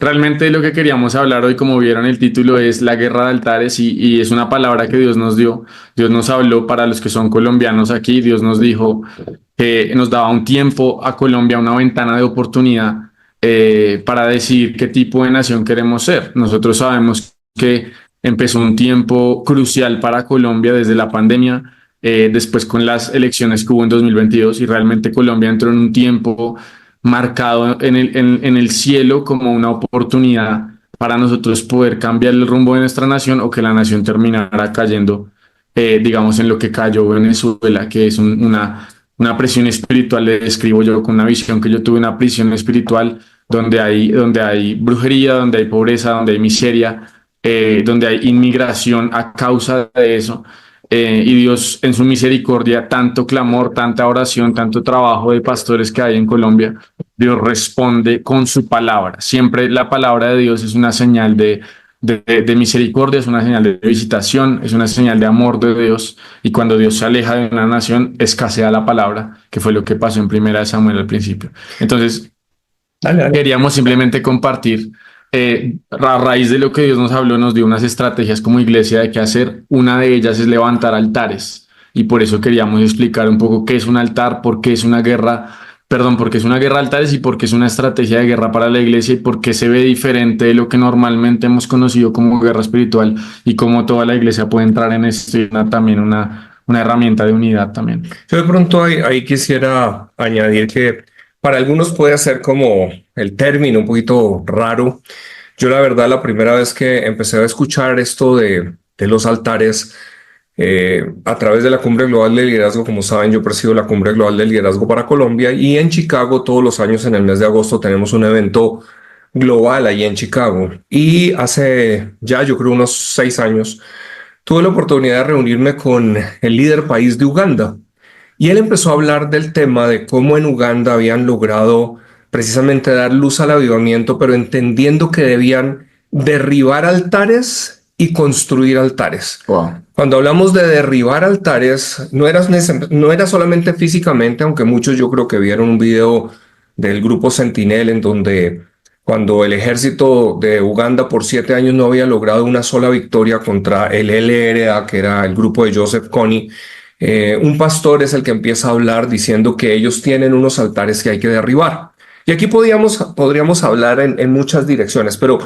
Realmente lo que queríamos hablar hoy, como vieron el título, es la guerra de altares y es una palabra que Dios nos dio. Dios nos habló para los que son colombianos aquí. Dios nos dijo que nos daba un tiempo a Colombia, una ventana de oportunidad para decidir qué tipo de nación queremos ser. Nosotros sabemos que empezó un tiempo crucial para Colombia desde la pandemia, después con las elecciones que hubo en 2022 y realmente Colombia entró en un tiempo marcado en el cielo como una oportunidad para nosotros poder cambiar el rumbo de nuestra nación o que la nación terminara cayendo, digamos, en lo que cayó Venezuela, que es una presión espiritual, le describo yo con una visión que yo tuve, una prisión espiritual donde hay brujería, donde hay pobreza, donde hay miseria, donde hay inmigración a causa de eso. Y Dios en su misericordia, tanto clamor, tanta oración, tanto trabajo de pastores que hay en Colombia, Dios responde con su palabra. Siempre la palabra de Dios es una señal de misericordia, es una señal de visitación, es una señal de amor de Dios. Y cuando Dios se aleja de una nación, escasea la palabra, que fue lo que pasó en Primera de Samuel al principio. Entonces, Dale, dale. queríamos simplemente compartir, a raíz de lo que Dios nos habló, nos dio unas estrategias como iglesia de qué hacer. Una de ellas es levantar altares. Y por eso queríamos explicar un poco qué es un altar, por qué es una guerra, perdón, por qué es una guerra de altares y por qué es una estrategia de guerra para la iglesia y por qué se ve diferente de lo que normalmente hemos conocido como guerra espiritual y cómo toda la iglesia puede entrar en esto y también una herramienta de unidad también. Yo de pronto ahí quisiera añadir que para algunos puede ser como el término un poquito raro. Yo la verdad la primera vez que empecé a escuchar esto de los altares a través de la Cumbre Global de Liderazgo, como saben, yo presido la Cumbre Global de Liderazgo para Colombia y en Chicago todos los años en el mes de agosto tenemos un evento global ahí en Chicago. Y hace ya yo creo unos 6 años tuve la oportunidad de reunirme con el líder país de Uganda. Y él empezó a hablar del tema de cómo en Uganda habían logrado precisamente dar luz al avivamiento, pero entendiendo que debían derribar altares y construir altares. Wow. Cuando hablamos de derribar altares, no era solamente físicamente, aunque muchos yo creo que vieron un video del grupo Sentinel en donde cuando el ejército de Uganda por 7 años no había logrado una sola victoria contra el LRA, que era el grupo de Joseph Kony, un pastor es el que empieza a hablar diciendo que ellos tienen unos altares que hay que derribar. Y aquí podríamos hablar en muchas direcciones, pero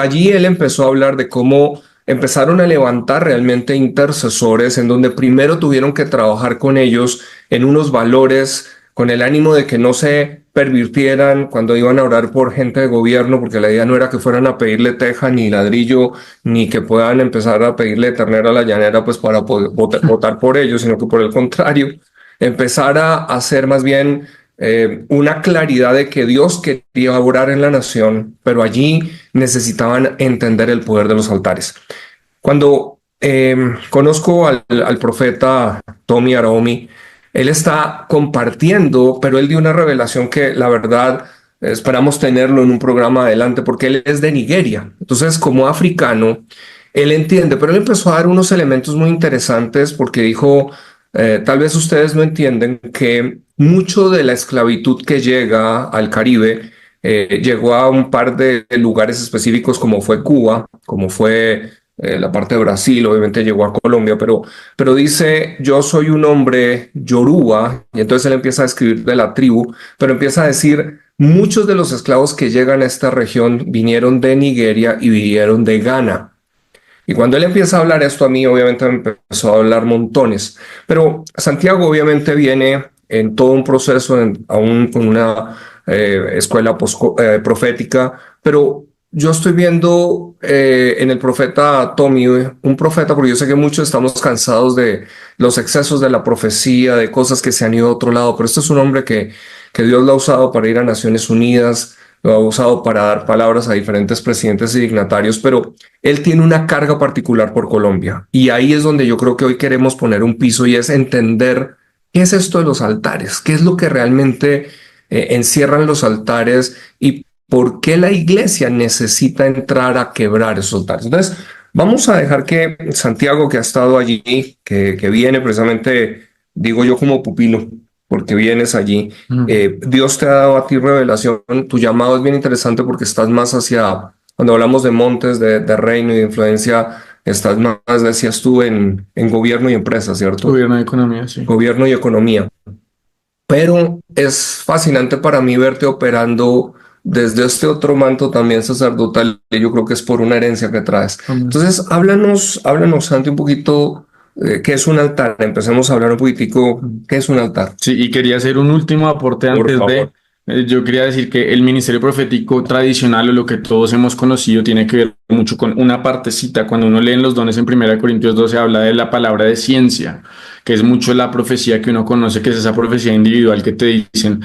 allí él empezó a hablar de cómo empezaron a levantar realmente intercesores en donde primero tuvieron que trabajar con ellos en unos valores con el ánimo de que no se pervirtieran cuando iban a orar por gente de gobierno, porque la idea no era que fueran a pedirle teja ni ladrillo, ni que puedan empezar a pedirle ternera a la llanera pues para poder votar por ellos, sino que por el contrario, empezar a hacer más bien una claridad de que Dios quería orar en la nación, pero allí necesitaban entender el poder de los altares. Cuando conozco al profeta Tommy Araomi, él está compartiendo, pero él dio una revelación que la verdad esperamos tenerlo en un programa adelante, porque él es de Nigeria. Entonces, como africano, él entiende, pero él empezó a dar unos elementos muy interesantes porque dijo, tal vez ustedes no entienden que mucho de la esclavitud que llega al Caribe llegó a un par de lugares específicos como fue Cuba, como fue la parte de Brasil, obviamente llegó a Colombia, pero dice, yo soy un hombre yoruba, y entonces él empieza a escribir de la tribu, pero empieza a decir, muchos de los esclavos que llegan a esta región vinieron de Nigeria y vinieron de Ghana. Y cuando él empieza a hablar esto a mí, obviamente me empezó a hablar montones. Pero Santiago obviamente viene en todo un proceso, aún con una escuela profética, pero yo estoy viendo en el profeta Tommy, un profeta, porque yo sé que muchos estamos cansados de los excesos de la profecía, de cosas que se han ido a otro lado, pero este es un hombre que Dios lo ha usado para ir a Naciones Unidas, lo ha usado para dar palabras a diferentes presidentes y dignatarios, pero él tiene una carga particular por Colombia. Y ahí es donde yo creo que hoy queremos poner un piso y es entender qué es esto de los altares, qué es lo que realmente encierran los altares y por qué la iglesia necesita entrar a quebrar esos altares. Entonces, vamos a dejar que Santiago, que ha estado allí, que viene precisamente, digo yo, como pupilo, porque vienes allí. Mm. Dios te ha dado a ti revelación. Tu llamado es bien interesante porque estás más hacia, cuando hablamos de montes, de reino y de influencia, estás más, decías tú, en gobierno y empresa, ¿cierto? Gobierno de economía, sí. Gobierno y economía. Pero es fascinante para mí verte operando desde este otro manto también sacerdotal, y yo creo que es por una herencia que traes. Amén. Entonces, háblanos, Santi, un poquito qué es un altar. Empecemos a hablar un poquitico qué es un altar, Sí, y quería hacer un último aporte por antes favor. de, yo quería decir que el ministerio profético tradicional o lo que todos hemos conocido tiene que ver mucho con una partecita. Cuando uno lee en los dones en 1 Corintios 12 habla de la palabra de ciencia, que es mucho la profecía que uno conoce, que es esa profecía individual que te dicen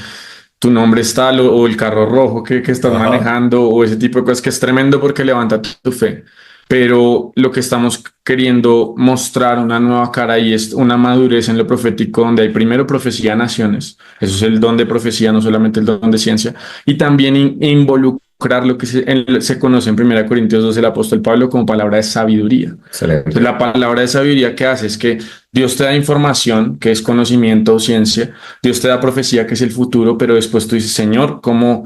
tu nombre es tal o el carro rojo que estás Ajá. manejando o ese tipo de cosas que es tremendo porque levanta tu fe. Pero lo que estamos queriendo mostrar una nueva cara y es una madurez en lo profético donde hay primero profecía a naciones, eso es el don de profecía, no solamente el don de ciencia, y también involucrar lo que se conoce en 1 Corintios 12 el apóstol Pablo como palabra de sabiduría. Entonces, Excelente. la palabra de sabiduría que hace es que Dios te da información, que es conocimiento o ciencia, Dios te da profecía, que es el futuro, pero después tú dices, Señor, ¿cómo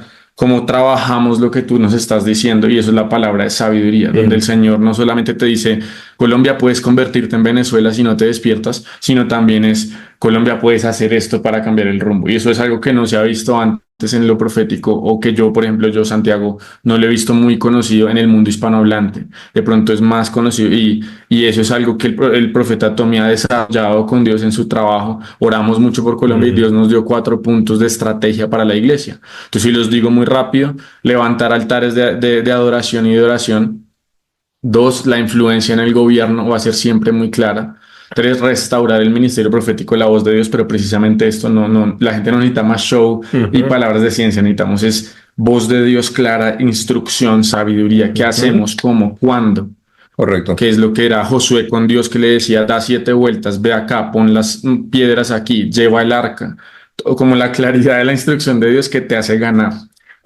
trabajamos lo que tú nos estás diciendo? Y eso es la palabra de sabiduría, donde el Mm. Señor no solamente te dice, Colombia puedes convertirte en Venezuela si no te despiertas, sino también es, Colombia puedes hacer esto para cambiar el rumbo. Y eso es algo que no se ha visto antes en lo profético o que yo, por ejemplo, yo, Santiago, no lo he visto muy conocido en el mundo hispanohablante. De pronto es más conocido y eso es algo que el profeta Tommy ha desarrollado con Dios en su trabajo. Oramos mucho por Colombia y Ujú. Dios nos dio 4 puntos de estrategia para la iglesia. Entonces, si los digo muy rápido, levantar altares de adoración y de oración. 2, la influencia en el gobierno va a ser siempre muy clara. 3, restaurar el ministerio profético, la voz de Dios, pero precisamente esto la gente no necesita más show y Ujú. palabras de ciencia, necesitamos es voz de Dios clara, instrucción, sabiduría. ¿Qué Ujú. hacemos? ¿Cómo? ¿Cuándo? Correcto. Que es lo que era Josué con Dios que le decía, da 7 vueltas, ve acá, pon las piedras aquí, lleva el arca. O como la claridad de la instrucción de Dios que te hace ganar.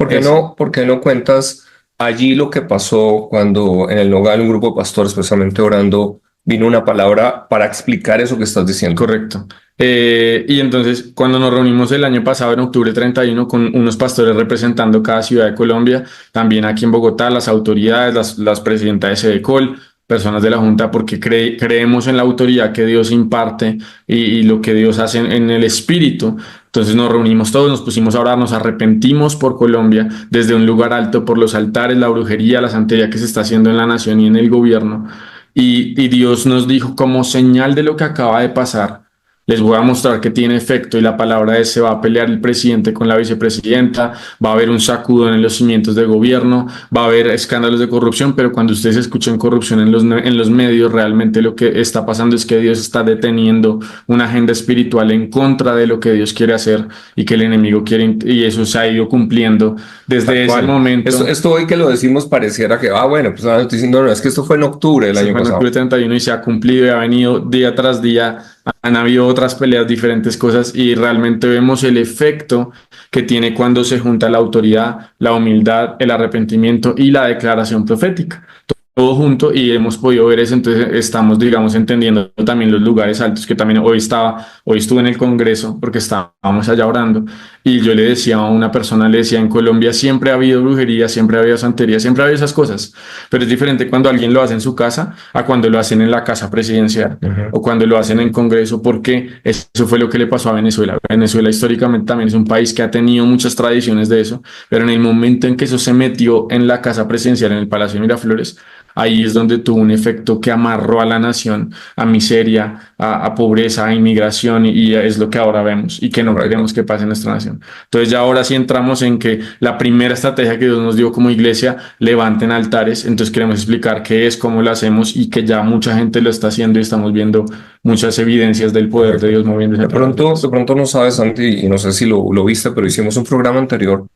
Eso. Por qué no cuentas allí lo que pasó cuando en el Nogal un grupo de pastores, precisamente orando, vino una palabra para explicar eso que estás diciendo? Correcto. Y entonces, cuando nos reunimos el año pasado, en octubre 31 con unos pastores representando cada ciudad de Colombia, también aquí en Bogotá, las autoridades, las presidentas de SEDECOL, personas de la Junta, porque creemos en la autoridad que Dios imparte y lo que Dios hace en el Espíritu. Entonces nos reunimos todos, nos pusimos a orar, nos arrepentimos por Colombia desde un lugar alto, por los altares, la brujería, la santería que se está haciendo en la nación y en el gobierno. Y Dios nos dijo como señal de lo que acaba de pasar, les voy a mostrar que tiene efecto y la palabra es se va a pelear el presidente con la vicepresidenta, va a haber un sacudón en los cimientos del gobierno, va a haber escándalos de corrupción, pero cuando ustedes escuchen corrupción en los medios, realmente lo que está pasando es que Dios está deteniendo una agenda espiritual en contra de lo que Dios quiere hacer y que el enemigo quiere, y eso se ha ido cumpliendo Tal desde ese cual. momento. Esto hoy que lo decimos pareciera que, bueno, pues ahora estoy diciendo, no, es que esto fue en octubre del Se año fue en octubre pasado. 31 y se ha cumplido y ha venido día tras día. Han habido otras peleas, diferentes cosas y realmente vemos el efecto que tiene cuando se junta la autoridad, la humildad, el arrepentimiento y la declaración profética. Todo junto y hemos podido ver eso, entonces estamos, digamos, entendiendo también los lugares altos, que también hoy estuve en el Congreso porque estábamos allá orando y yo le decía a una persona, le decía, en Colombia siempre ha habido brujería, siempre ha habido santería, siempre ha habido esas cosas, pero es diferente cuando alguien lo hace en su casa a cuando lo hacen en la casa presidencial Ujú. o cuando lo hacen en Congreso, porque eso fue lo que le pasó a Venezuela. Venezuela históricamente también es un país que ha tenido muchas tradiciones de eso, pero en el momento en que eso se metió en la casa presidencial, en el Palacio de Miraflores, ahí es donde tuvo un efecto que amarró a la nación a miseria, a pobreza, a inmigración y es lo que ahora vemos y que no queremos Correcto. que pase en nuestra nación. Entonces ya ahora sí entramos en que la primera estrategia que Dios nos dio como iglesia, levanten altares, entonces queremos explicar qué es, cómo lo hacemos y que ya mucha gente lo está haciendo y estamos viendo muchas evidencias del poder de Correcto. Dios moviéndose a través de De eso. pronto no sabes, Santi, y no sé si lo viste, pero hicimos un programa anterior.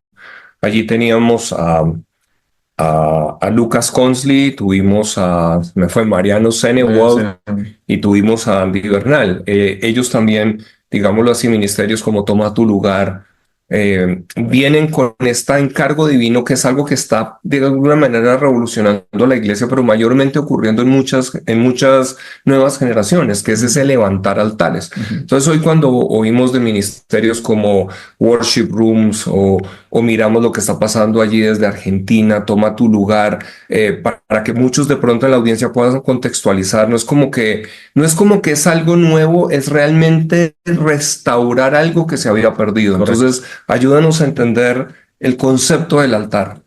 Allí teníamos a Lucas Consley, tuvimos me fue Mariano Senewald y tuvimos a Andy Bernal. Ellos también, digámoslo así, ministerios como Toma tu lugar, vienen con este encargo divino, que es algo que está de alguna manera revolucionando la iglesia, pero mayormente ocurriendo en muchas nuevas generaciones, que es ese levantar altares. Entonces hoy cuando oímos de ministerios como worship rooms o miramos lo que está pasando allí desde Argentina, toma tu lugar, para que muchos de pronto en la audiencia puedan contextualizar, no es como que es algo nuevo, es realmente restaurar algo que se había perdido. Correcto. Entonces, ayúdanos a entender el concepto del altar.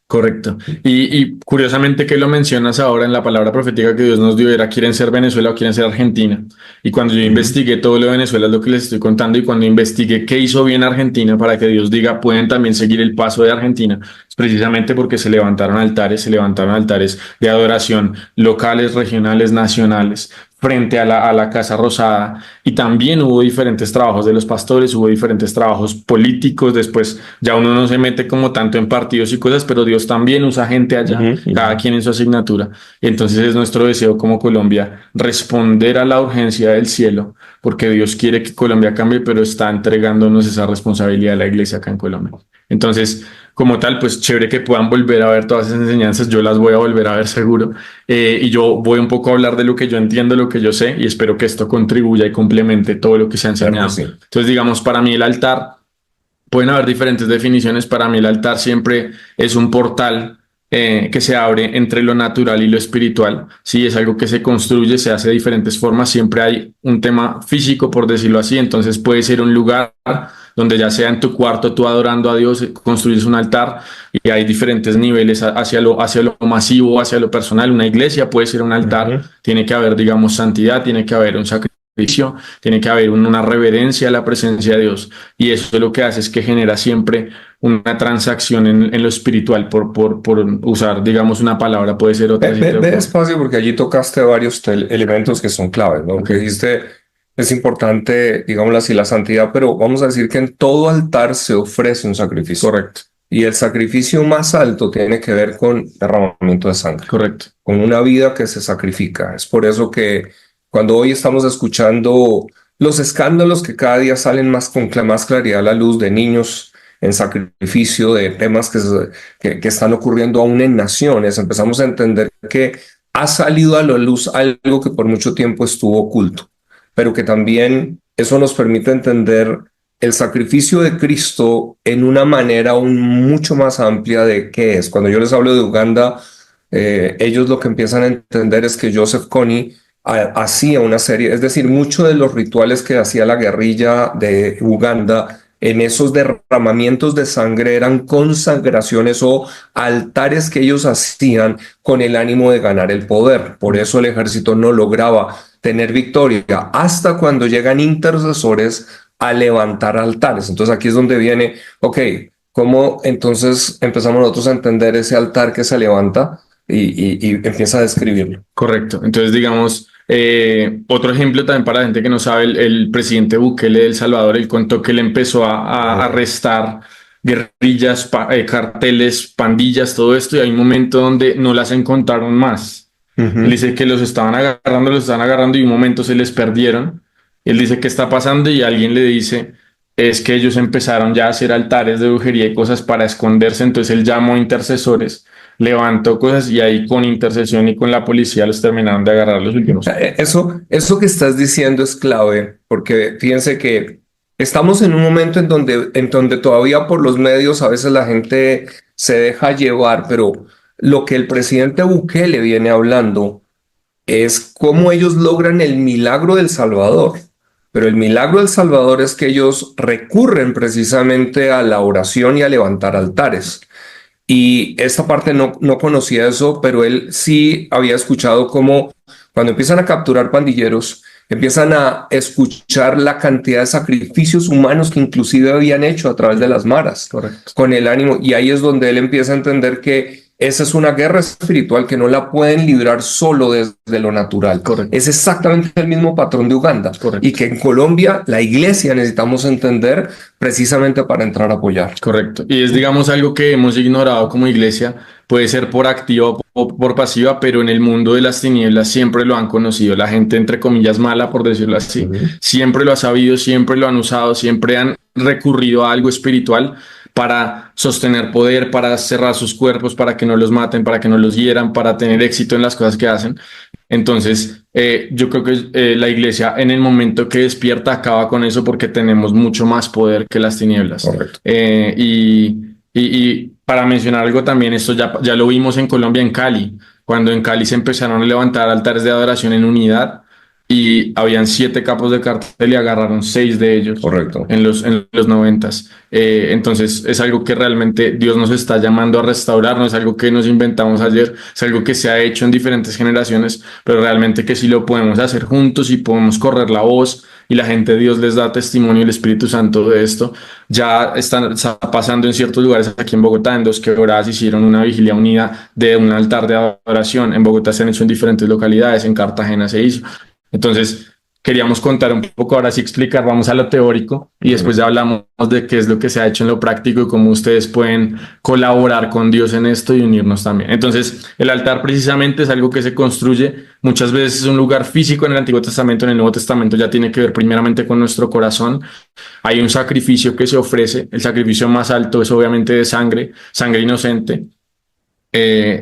Correcto. Y curiosamente que lo mencionas ahora en la palabra profética que Dios nos dio era quieren ser Venezuela o quieren ser Argentina. Y cuando yo investigué todo lo de Venezuela es lo que les estoy contando y cuando investigué qué hizo bien Argentina para que Dios diga pueden también seguir el paso de Argentina, es precisamente porque se levantaron altares de adoración locales, regionales, nacionales frente a la Casa Rosada y también hubo diferentes trabajos de los pastores, hubo diferentes trabajos políticos, después ya uno no se mete como tanto en partidos y cosas, pero Dios también usa gente allá, cada quien en su asignatura. Y entonces es nuestro deseo como Colombia responder a la urgencia del cielo, porque Dios quiere que Colombia cambie, pero está entregándonos esa responsabilidad a la iglesia acá en Colombia. Entonces, como tal, pues chévere que puedan volver a ver todas esas enseñanzas, yo las voy a volver a ver seguro, y yo voy un poco a hablar de lo que yo entiendo, lo que yo sé, y espero que esto contribuya y complemente todo lo que se ha enseñado. Claro que sí. Entonces, digamos, para mí el altar, pueden haber diferentes definiciones, para mí el altar siempre es un portal que se abre entre lo natural y lo espiritual. Sí, es algo que se construye, se hace de diferentes formas, siempre hay un tema físico, por decirlo así, entonces puede ser un lugar donde ya sea en tu cuarto tú adorando a Dios, construyes un altar y hay diferentes niveles hacia lo masivo, hacia lo personal. Una iglesia puede ser un altar, tiene que haber, digamos, santidad, tiene que haber un sacrificio, tiene que haber una reverencia a la presencia de Dios y eso lo que hace es que genera siempre una transacción en lo espiritual por usar, digamos, una palabra, puede ser otra. Ve despacio porque allí tocaste varios elementos que son claves, ¿no? Que dijiste, es importante, digámoslo así, la santidad, pero vamos a decir que en todo altar se ofrece un sacrificio. Correcto. Y el sacrificio más alto tiene que ver con derramamiento de sangre. Correcto. Con una vida que se sacrifica. Es por eso que cuando hoy estamos escuchando los escándalos que cada día salen más con más claridad a la luz de niños en sacrificio, de temas que están ocurriendo aún en naciones, empezamos a entender que ha salido a la luz algo que por mucho tiempo estuvo oculto, pero que también eso nos permite entender el sacrificio de Cristo en una manera aún mucho más amplia de qué es. Cuando yo les hablo de Uganda, ellos lo que empiezan a entender es que Joseph Kony hacía una serie, es decir, muchos de los rituales que hacía la guerrilla de Uganda en esos derramamientos de sangre eran consagraciones o altares que ellos hacían con el ánimo de ganar el poder. Por eso el ejército no lograba tener victoria hasta cuando llegan intercesores a levantar altares. Entonces aquí es donde viene, ok, ¿cómo entonces empezamos nosotros a entender ese altar que se levanta y empieza a describirlo? Correcto. Entonces, digamos, otro ejemplo también para la gente que no sabe, el presidente Bukele de El Salvador, él contó que él empezó a arrestar guerrillas, carteles, pandillas, todo esto, y hay un momento donde no las encontraron más. Él dice que los estaban agarrando y un momento se les perdieron. Él dice qué está pasando y alguien le dice es que ellos empezaron ya a hacer altares de brujería y cosas para esconderse, entonces él llamó a intercesores, levantó cosas y ahí con intercesión y con la policía los terminaron de agarrar los últimos. Eso que estás diciendo es clave, porque fíjense que estamos en un momento en donde todavía por los medios a veces la gente se deja llevar, pero lo que el presidente Bukele viene hablando es cómo ellos logran el milagro del Salvador. Pero el milagro del Salvador es que ellos recurren precisamente a la oración y a levantar altares. Y esta parte no conocía eso, pero él sí había escuchado cómo cuando empiezan a capturar pandilleros, empiezan a escuchar la cantidad de sacrificios humanos que inclusive habían hecho a través de las maras. Correcto. Con el ánimo. Y ahí es donde él empieza a entender que esa es una guerra espiritual que no la pueden librar solo desde lo natural. Correcto. Es exactamente el mismo patrón de Uganda. Correcto. Y que en Colombia, la iglesia necesitamos entender precisamente para entrar a apoyar. Correcto. Y es, digamos, algo que hemos ignorado como iglesia, puede ser por activa o por pasiva, pero en el mundo de las tinieblas siempre lo han conocido. La gente, entre comillas, mala, por decirlo así, siempre lo ha sabido, siempre lo han usado, siempre han recurrido a algo espiritual para sostener poder, para cerrar sus cuerpos, para que no los maten, para que no los hieran, para tener éxito en las cosas que hacen. Entonces, yo creo que la iglesia en el momento que despierta acaba con eso porque tenemos mucho más poder que las tinieblas. Correcto. Y para mencionar algo también, esto ya lo vimos en Colombia, en Cali, cuando en Cali se empezaron a levantar altares de adoración en unidad y habían 7 capos de cartel y agarraron 6 de ellos Correcto. en los 90s. Entonces es algo que realmente Dios nos está llamando a restaurar, no es algo que nos inventamos ayer, es algo que se ha hecho en diferentes generaciones, pero realmente que sí lo podemos hacer juntos y podemos correr la voz y la gente de Dios les da testimonio, el Espíritu Santo de esto. Ya está pasando en ciertos lugares aquí en Bogotá, en 2 quebradas hicieron una vigilia unida de un altar de adoración. En Bogotá se han hecho en diferentes localidades, en Cartagena se hizo. Entonces, queríamos contar un poco, ahora sí explicar, vamos a lo teórico y después ya hablamos de qué es lo que se ha hecho en lo práctico y cómo ustedes pueden colaborar con Dios en esto y unirnos también. Entonces, el altar precisamente es algo que se construye, muchas veces es un lugar físico en el Antiguo Testamento, en el Nuevo Testamento ya tiene que ver primeramente con nuestro corazón. Hay un sacrificio que se ofrece, el sacrificio más alto es obviamente de sangre, sangre inocente.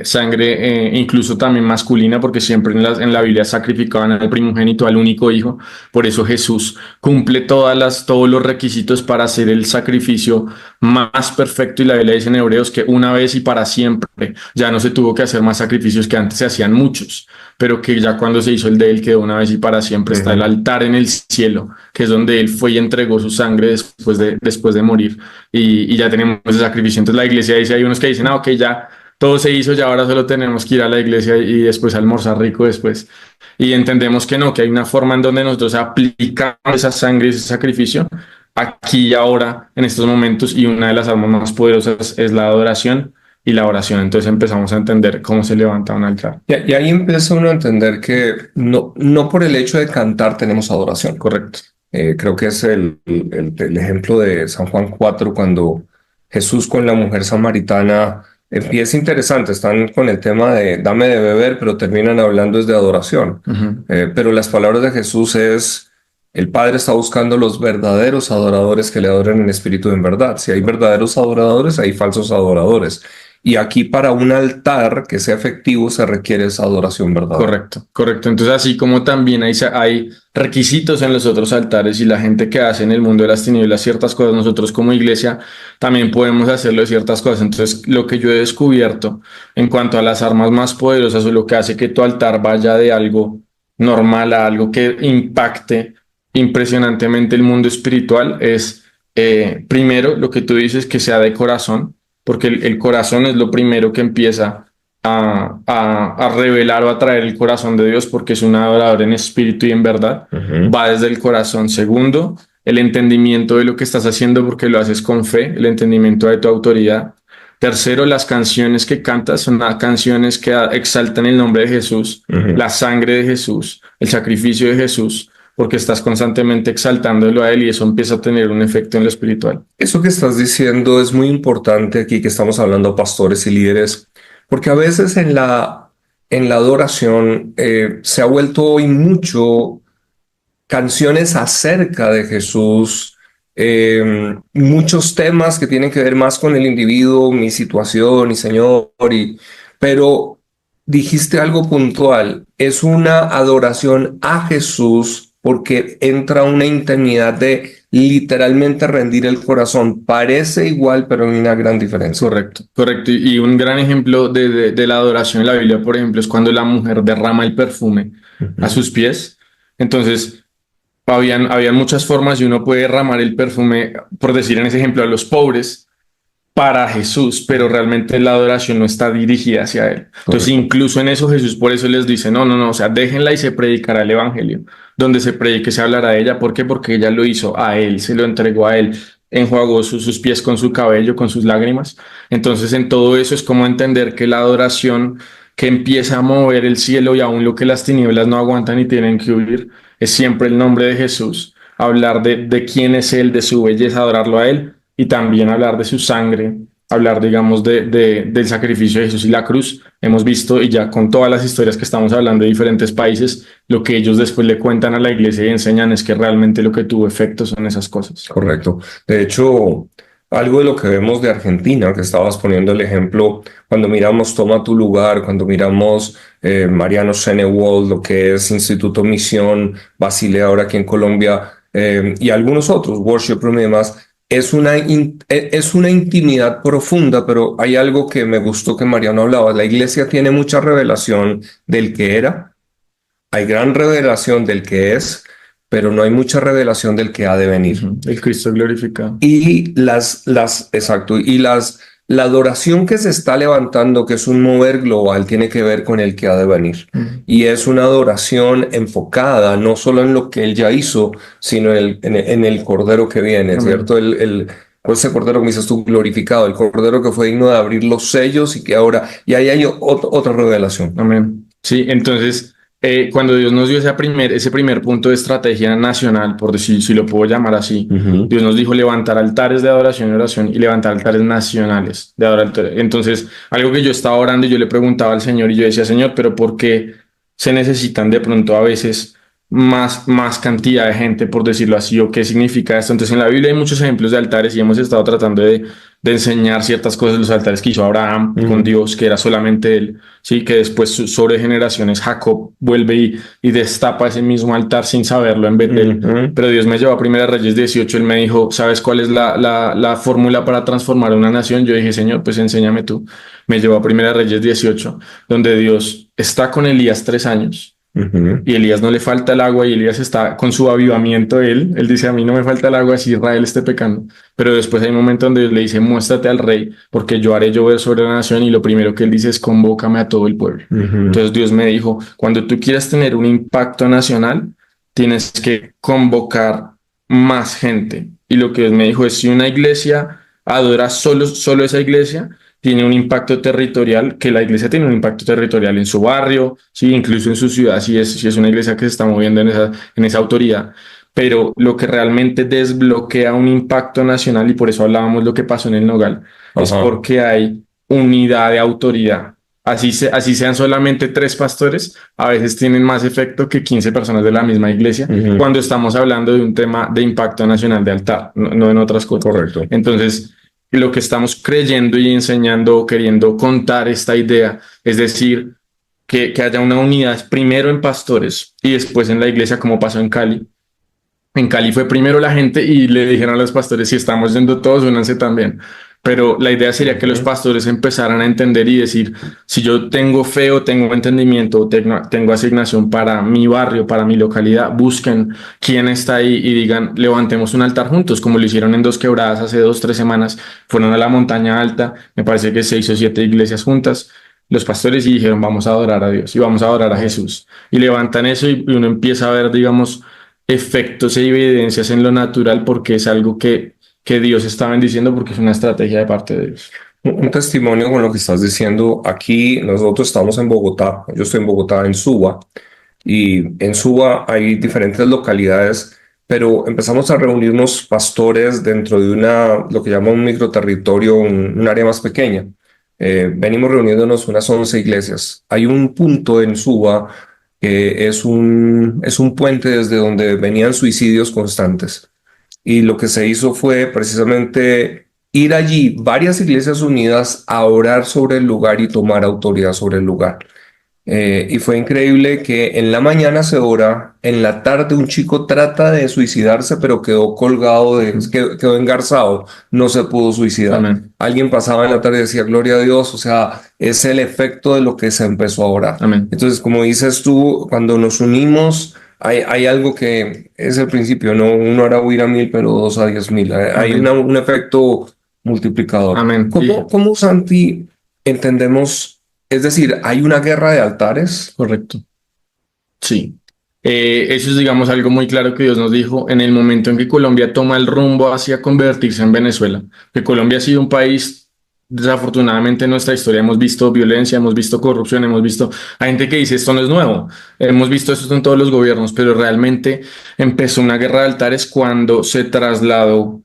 Sangre incluso también masculina, porque siempre en la Biblia sacrificaban al primogénito, al único hijo. Por eso Jesús cumple todos los requisitos para hacer el sacrificio más perfecto, y la Biblia dice en Hebreos que una vez y para siempre ya no se tuvo que hacer más sacrificios, que antes se hacían muchos, pero que ya cuando se hizo el de él quedó una vez y para siempre. Está el altar en el cielo, que es donde él fue y entregó su sangre después de morir, y ya tenemos ese sacrificio. Entonces la iglesia dice, hay unos que dicen, ok, ya todo se hizo, ya ahora solo tenemos que ir a la iglesia y después almorzar rico después. Y entendemos que no, que hay una forma en donde nosotros aplicamos esa sangre, ese sacrificio, aquí y ahora, en estos momentos, y una de las armas más poderosas es la adoración y la oración. Entonces empezamos a entender cómo se levanta un altar. Y ahí empieza uno a entender que no por el hecho de cantar tenemos adoración. Correcto. Creo que es el ejemplo de San Juan 4, cuando Jesús con la mujer samaritana empieza interesante. Están con el tema de dame de beber, pero terminan hablando es de adoración. Pero las palabras de Jesús es: el Padre está buscando los verdaderos adoradores que le adoren en espíritu y en verdad. Si hay verdaderos adoradores, hay falsos adoradores. Y aquí, para un altar que sea efectivo, se requiere esa adoración verdadera. Correcto, correcto. Entonces, así como también hay requisitos en los otros altares, y la gente que hace en el mundo de las tinieblas ciertas cosas, nosotros como iglesia también podemos hacerlo de ciertas cosas. Entonces, lo que yo he descubierto en cuanto a las armas más poderosas, o lo que hace que tu altar vaya de algo normal a algo que impacte impresionantemente el mundo espiritual, es primero lo que tú dices, que sea de corazón, porque el corazón es lo primero que empieza a revelar o a traer el corazón de Dios, porque es un adorador en espíritu y en verdad. Va desde el corazón. Segundo, el entendimiento de lo que estás haciendo, porque lo haces con fe, el entendimiento de tu autoridad. Tercero, las canciones que cantas son canciones que exaltan el nombre de Jesús, la sangre de Jesús, el sacrificio de Jesús, porque estás constantemente exaltándolo a él, y eso empieza a tener un efecto en lo espiritual. Eso que estás diciendo es muy importante aquí, que estamos hablando a pastores y líderes, porque a veces en la adoración se ha vuelto hoy mucho canciones acerca de Jesús, muchos temas que tienen que ver más con el individuo, mi situación y Señor, pero dijiste algo puntual: es una adoración a Jesús, porque entra una intimidad de literalmente rendir el corazón. Parece igual, pero hay una gran diferencia. Correcto, correcto. Y un gran ejemplo de la adoración en la Biblia, por ejemplo, es cuando la mujer derrama el perfume a sus pies. Entonces, habían muchas formas, y uno puede derramar el perfume, por decir en ese ejemplo, a los pobres para Jesús, pero realmente la adoración no está dirigida hacia él. Entonces, incluso en eso Jesús por eso les dice, no, o sea, déjenla y se predicará el evangelio. Donde se predique, se hablará de ella. ¿Por qué? Porque ella lo hizo a él, se lo entregó a él, enjuagó sus pies con su cabello, con sus lágrimas. Entonces, en todo eso es como entender que la adoración que empieza a mover el cielo, y aún lo que las tinieblas no aguantan y tienen que huir, es siempre el nombre de Jesús. Hablar de quién es él, de su belleza, adorarlo a él, y también hablar de su sangre, hablar, digamos, del sacrificio de Jesús y la cruz. Hemos visto, y ya con todas las historias que estamos hablando de diferentes países, lo que ellos después le cuentan a la iglesia y enseñan es que realmente lo que tuvo efecto son esas cosas. Correcto. De hecho, algo de lo que vemos de Argentina, que estabas poniendo el ejemplo, cuando miramos Toma tu lugar, cuando miramos Mariano Senewold, lo que es Instituto Misión, Basilea ahora aquí en Colombia, y algunos otros, Worship Room y demás, es una intimidad profunda, pero hay algo que me gustó que Mariano hablaba. La iglesia tiene mucha revelación del que era, hay gran revelación del que es, pero no hay mucha revelación del que ha de venir. El Cristo glorificado. Y exacto, la adoración que se está levantando, que es un mover global, tiene que ver con el que ha de venir. Y es una adoración enfocada no solo en lo que él ya hizo, sino en el Cordero que viene, ¿cierto? Ese Cordero, como dices tú, glorificado, el Cordero que fue digno de abrir los sellos y que ahora, y ahí hay otra revelación. Amén. Sí, entonces, cuando Dios nos dio ese primer punto de estrategia nacional, por decir, si lo puedo llamar así, Dios nos dijo levantar altares de adoración y oración y levantar altares nacionales de adoración. Entonces, algo que yo estaba orando y yo le preguntaba al Señor y yo decía, Señor, pero ¿por qué se necesitan de pronto a veces más cantidad de gente, por decirlo así, o qué significa esto? Entonces, en la Biblia hay muchos ejemplos de altares y hemos estado tratando de enseñar ciertas cosas de los altares que hizo Abraham con Dios, que era solamente él, sí, que después sobre generaciones Jacob vuelve y destapa ese mismo altar sin saberlo en Betel. Pero Dios me llevó a Primera Reyes 18, él me dijo, ¿sabes cuál es la fórmula para transformar una nación? Yo dije, Señor, pues enséñame tú. Me llevó a Primera Reyes 18, donde Dios está con Elías 3 años. Y Elías no le falta el agua y Elías está con su avivamiento. Él dice, a mí no me falta el agua si Israel esté pecando. Pero después hay un momento donde Dios le dice, muéstrate al rey porque yo haré llover sobre la nación, y lo primero que él dice es, convócame a todo el pueblo. Entonces Dios me dijo, cuando tú quieras tener un impacto nacional, tienes que convocar más gente. Y lo que Dios me dijo es, si una iglesia adora solo esa iglesia, tiene un impacto territorial, que la iglesia tiene un impacto territorial en su barrio, sí, incluso en su ciudad, si es una iglesia que se está moviendo en esa autoridad. Pero lo que realmente desbloquea un impacto nacional, y por eso hablábamos lo que pasó en el Nogal, es porque hay unidad de autoridad. Así sean solamente 3 pastores, a veces tienen más efecto que 15 personas de la misma iglesia, cuando estamos hablando de un tema de impacto nacional de altar, no en otras cosas. Correcto. Entonces, lo que estamos creyendo y enseñando, queriendo contar esta idea, es decir, que haya una unidad primero en pastores y después en la iglesia, como pasó en Cali. En Cali fue primero la gente y le dijeron a los pastores, si estamos yendo todos, únanse también. Pero la idea sería que los pastores empezaran a entender y decir, si yo tengo fe o tengo entendimiento o tengo asignación para mi barrio, para mi localidad, busquen quién está ahí y digan, levantemos un altar juntos, como lo hicieron en Dos Quebradas hace 2-3 semanas. Fueron a la montaña alta, me parece que 6 o 7 iglesias juntas, los pastores, y dijeron, vamos a adorar a Dios y vamos a adorar a Jesús. Y levantan eso y uno empieza a ver, digamos, efectos e evidencias en lo natural, porque es algo que Dios está bendiciendo, porque es una estrategia de parte de Dios. Un testimonio con lo que estás diciendo. Aquí nosotros estamos en Bogotá, yo estoy en Bogotá, en Suba, y en Suba hay diferentes localidades, pero empezamos a reunirnos pastores dentro de lo que llaman un microterritorio, un área más pequeña. Venimos reuniéndonos unas 11 iglesias. Hay un punto en Suba que es un puente desde donde venían suicidios constantes. Y lo que se hizo fue precisamente ir allí, varias iglesias unidas, a orar sobre el lugar y tomar autoridad sobre el lugar. Y fue increíble que en la mañana se ora, en la tarde un chico trata de suicidarse, pero quedó colgado, quedó engarzado, no se pudo suicidar. Amén. Alguien pasaba en la tarde y decía, gloria a Dios, o sea, es el efecto de lo que se empezó a orar. Amén. Entonces, como dices tú, cuando nos unimos, hay algo que es el principio, ¿no? 1 hará huir a 1000, pero 2 a 10,000. Hay un efecto multiplicador. Amén. ¿Cómo, Santi, entendemos? Es decir, ¿hay una guerra de altares? Correcto. Sí. Eso es, digamos, algo muy claro que Dios nos dijo en el momento en que Colombia toma el rumbo hacia convertirse en Venezuela. Que Colombia ha sido un país, desafortunadamente en nuestra historia hemos visto violencia, hemos visto corrupción, hay gente que dice esto no es nuevo, hemos visto esto en todos los gobiernos, pero realmente empezó una guerra de altares cuando se trasladó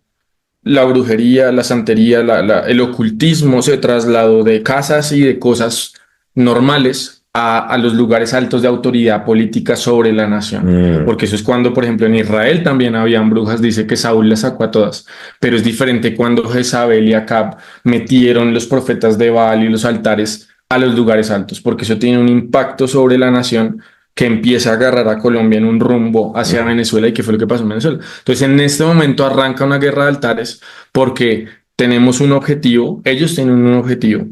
la brujería, la santería, el ocultismo se trasladó de casas y de cosas normales a los lugares altos de autoridad política sobre la nación. Porque eso es cuando, por ejemplo, en Israel también habían brujas, dice que Saúl las sacó a todas, pero es diferente cuando Jezabel y Acab metieron los profetas de Baal y los altares a los lugares altos, porque eso tiene un impacto sobre la nación que empieza a agarrar a Colombia en un rumbo hacia Venezuela y qué fue lo que pasó en Venezuela. Entonces, en este momento arranca una guerra de altares porque tenemos un objetivo, ellos tienen un objetivo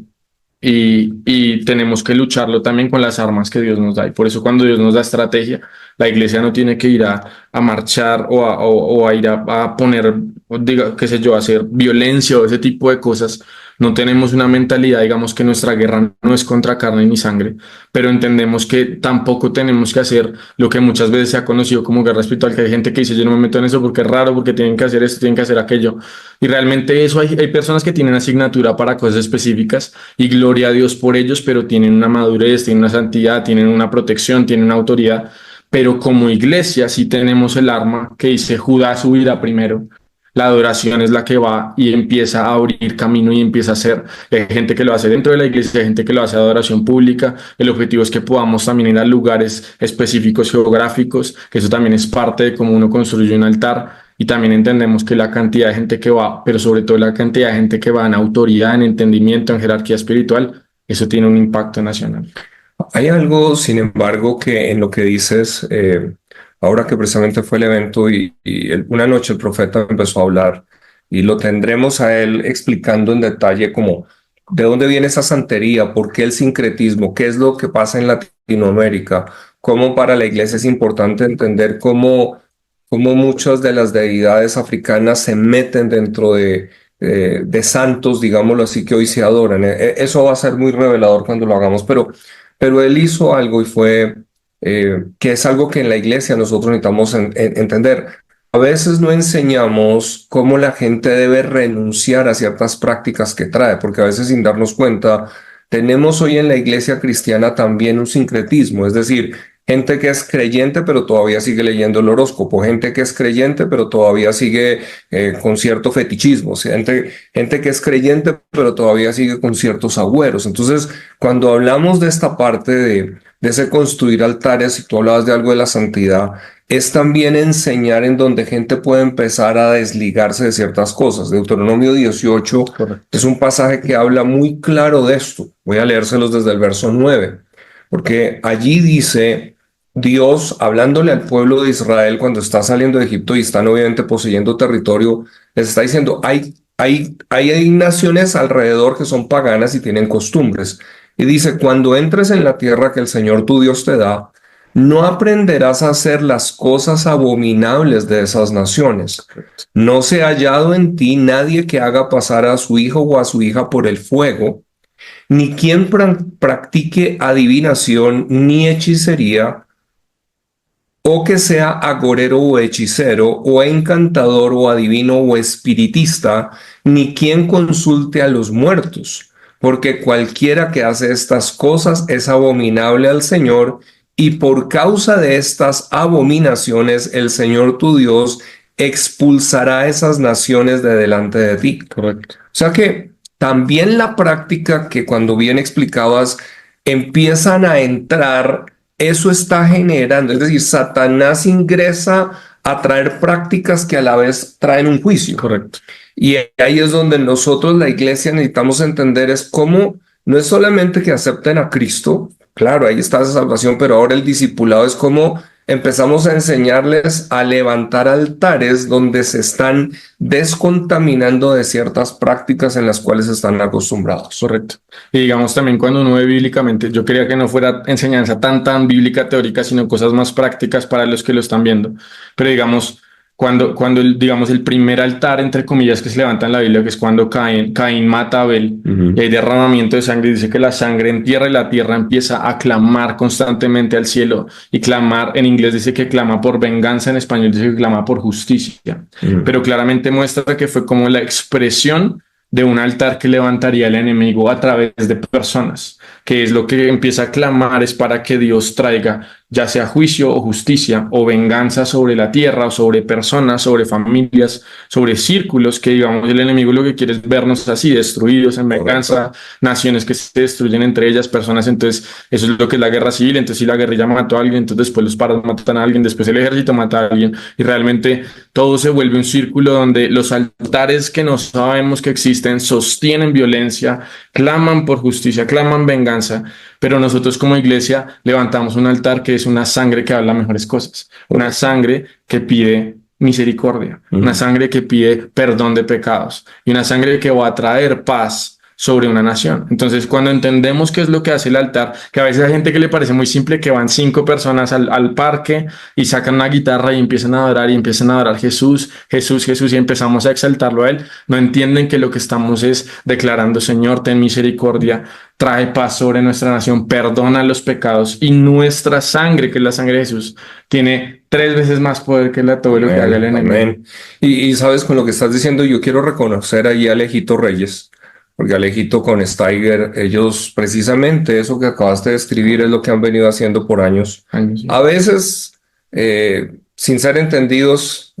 y tenemos que lucharlo también con las armas que Dios nos da. Y por eso cuando Dios nos da estrategia, la iglesia no tiene que ir a marchar o a ir a poner, diga, qué sé yo, a hacer violencia o ese tipo de cosas. No tenemos una mentalidad, digamos que nuestra guerra no es contra carne ni sangre, pero entendemos que tampoco tenemos que hacer lo que muchas veces se ha conocido como guerra espiritual, que hay gente que dice yo no me meto en eso porque es raro, porque tienen que hacer esto, tienen que hacer aquello. Y realmente eso hay personas que tienen asignatura para cosas específicas y gloria a Dios por ellos, pero tienen una madurez, tienen una santidad, tienen una protección, tienen una autoridad. Pero como iglesia sí tenemos el arma que dice Judá subirá primero. La adoración es la que va y empieza a abrir camino y empieza a hacer. Hay gente que lo hace dentro de la iglesia, hay gente que lo hace de adoración pública. El objetivo es que podamos también ir a lugares específicos geográficos, que eso también es parte de cómo uno construye un altar. Y también entendemos que la cantidad de gente que va, pero sobre todo la cantidad de gente que va en autoridad, en entendimiento, en jerarquía espiritual, eso tiene un impacto nacional. Hay algo, sin embargo, que en lo que dices, ahora que precisamente fue el evento una noche el profeta empezó a hablar y lo tendremos a él explicando en detalle como de dónde viene esa santería, por qué el sincretismo, qué es lo que pasa en Latinoamérica, cómo para la iglesia es importante entender cómo muchas de las deidades africanas se meten dentro de santos, digámoslo así, que hoy se adoran. Eso va a ser muy revelador cuando lo hagamos, pero él hizo algo y fue que es algo que en la iglesia nosotros necesitamos entender. A veces no enseñamos cómo la gente debe renunciar a ciertas prácticas que trae, porque a veces sin darnos cuenta, tenemos hoy en la iglesia cristiana también un sincretismo, es decir, gente que es creyente pero todavía sigue leyendo el horóscopo, gente que es creyente pero todavía sigue con cierto fetichismo, o sea, gente que es creyente pero todavía sigue con ciertos agüeros. Entonces, cuando hablamos de esta parte de ese construir altares, y tú hablabas de algo de la santidad, es también enseñar en donde gente puede empezar a desligarse de ciertas cosas. Deuteronomio 18 Correcto. es un pasaje que habla muy claro de esto. Voy a leérselos desde el verso 9, porque allí dice Dios, hablándole al pueblo de Israel cuando está saliendo de Egipto y están obviamente poseyendo territorio, les está diciendo, hay naciones alrededor que son paganas y tienen costumbres. Y dice, cuando entres en la tierra que el Señor tu Dios te da, no aprenderás a hacer las cosas abominables de esas naciones. No se ha hallado en ti nadie que haga pasar a su hijo o a su hija por el fuego, ni quien practique adivinación ni hechicería, o que sea agorero o hechicero, o encantador o adivino o espiritista, ni quien consulte a los muertos, porque cualquiera que hace estas cosas es abominable al Señor, y por causa de estas abominaciones el Señor tu Dios expulsará esas naciones de delante de ti. Correcto. O sea que también la práctica que cuando bien explicabas empiezan a entrar, eso está generando, es decir, Satanás ingresa a traer prácticas que a la vez traen un juicio. Correcto. Y ahí es donde nosotros, la iglesia, necesitamos entender es cómo no es solamente que acepten a Cristo, claro, ahí está esa salvación, pero ahora el discipulado es cómo empezamos a enseñarles a levantar altares donde se están descontaminando de ciertas prácticas en las cuales están acostumbrados. Correcto. Y digamos también cuando uno ve bíblicamente, yo quería que no fuera enseñanza tan bíblica teórica, sino cosas más prácticas para los que lo están viendo. Pero digamos, cuando digamos el primer altar, entre comillas, que se levanta en la Biblia, que es cuando Caín mata a Abel, y hay derramamiento de sangre, dice que la sangre entierra y la tierra empieza a clamar constantemente al cielo. Y clamar, en inglés dice que clama por venganza, en español dice que clama por justicia. Pero claramente muestra que fue como la expresión de un altar que levantaría el enemigo a través de personas, que es lo que empieza a clamar, es para que Dios traiga ya sea juicio o justicia o venganza sobre la tierra o sobre personas, sobre familias, sobre círculos que digamos el enemigo lo que quiere es vernos así, destruidos en venganza, Correcto. naciones que se destruyen entre ellas, personas, entonces eso es lo que es la guerra civil, entonces si la guerrilla mató a alguien, entonces después los paras matan a alguien, después el ejército mata a alguien y realmente todo se vuelve un círculo donde los altares que no sabemos que existen sostienen violencia, claman por justicia, claman venganza, pero nosotros como iglesia levantamos un altar que es una sangre que habla mejores cosas, una Correcto. sangre que pide misericordia, una Ujú. sangre que pide perdón de pecados y una sangre que va a traer paz sobre una nación. Entonces, cuando entendemos qué es lo que hace el altar, que a veces hay gente que le parece muy simple, que van 5 personas al parque y sacan una guitarra y empiezan a adorar y empiezan a adorar Jesús, Jesús, Jesús y empezamos a exaltarlo a Él, no entienden que lo que estamos es declarando, Señor, ten misericordia, trae paz sobre nuestra nación, perdona los pecados y nuestra sangre, que es la sangre de Jesús, tiene 3 veces más poder que la todo lo que haga el Amén, enemigo. amén. Y sabes, con lo que estás diciendo, yo quiero reconocer ahí a Alejito Reyes, porque Alejito con Steiger, ellos precisamente eso que acabaste de escribir es lo que han venido haciendo por años. Años, sí. A veces, sin ser entendidos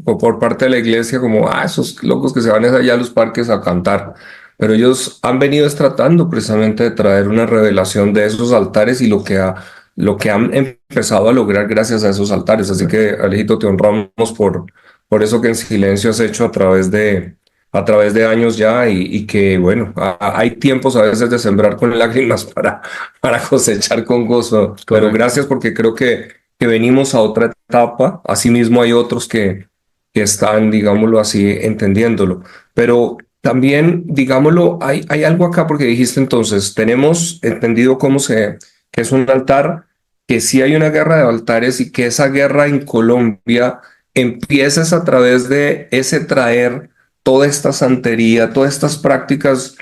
por parte de la iglesia, como, esos locos que se van allá a los parques a cantar. Pero ellos han venido tratando precisamente de traer una revelación de esos altares y lo que han empezado a lograr gracias a esos altares. Así que, Alejito, te honramos por eso que en silencio has hecho a través de años ya y que, bueno, hay tiempos a veces de sembrar con lágrimas para cosechar con gozo. Pero Correcto. gracias porque creo que venimos a otra etapa. Asimismo, hay otros que están, digámoslo así, entendiéndolo. Pero también, digámoslo, hay algo acá porque dijiste entonces, tenemos entendido que es un altar, que sí hay una guerra de altares y que esa guerra en Colombia empieza a través de ese traer toda esta santería, todas estas prácticas,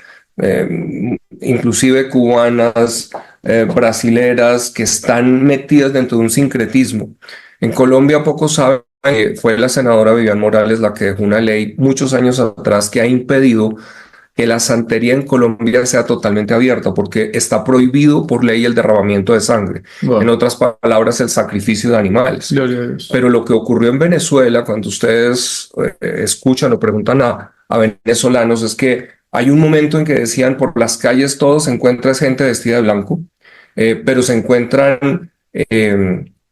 inclusive cubanas, brasileras, que están metidas dentro de un sincretismo. En Colombia pocos saben que fue la senadora Vivian Morales la que dejó una ley muchos años atrás que ha impedido que la santería en Colombia sea totalmente abierta, porque está prohibido por ley el derramamiento de sangre. En Wow. otras palabras, el sacrificio de animales. Gloria a Dios. Pero lo que ocurrió en Venezuela, cuando ustedes escuchan o preguntan a venezolanos, es que hay un momento en que decían por las calles todos se encuentra gente vestida de blanco, pero se encuentran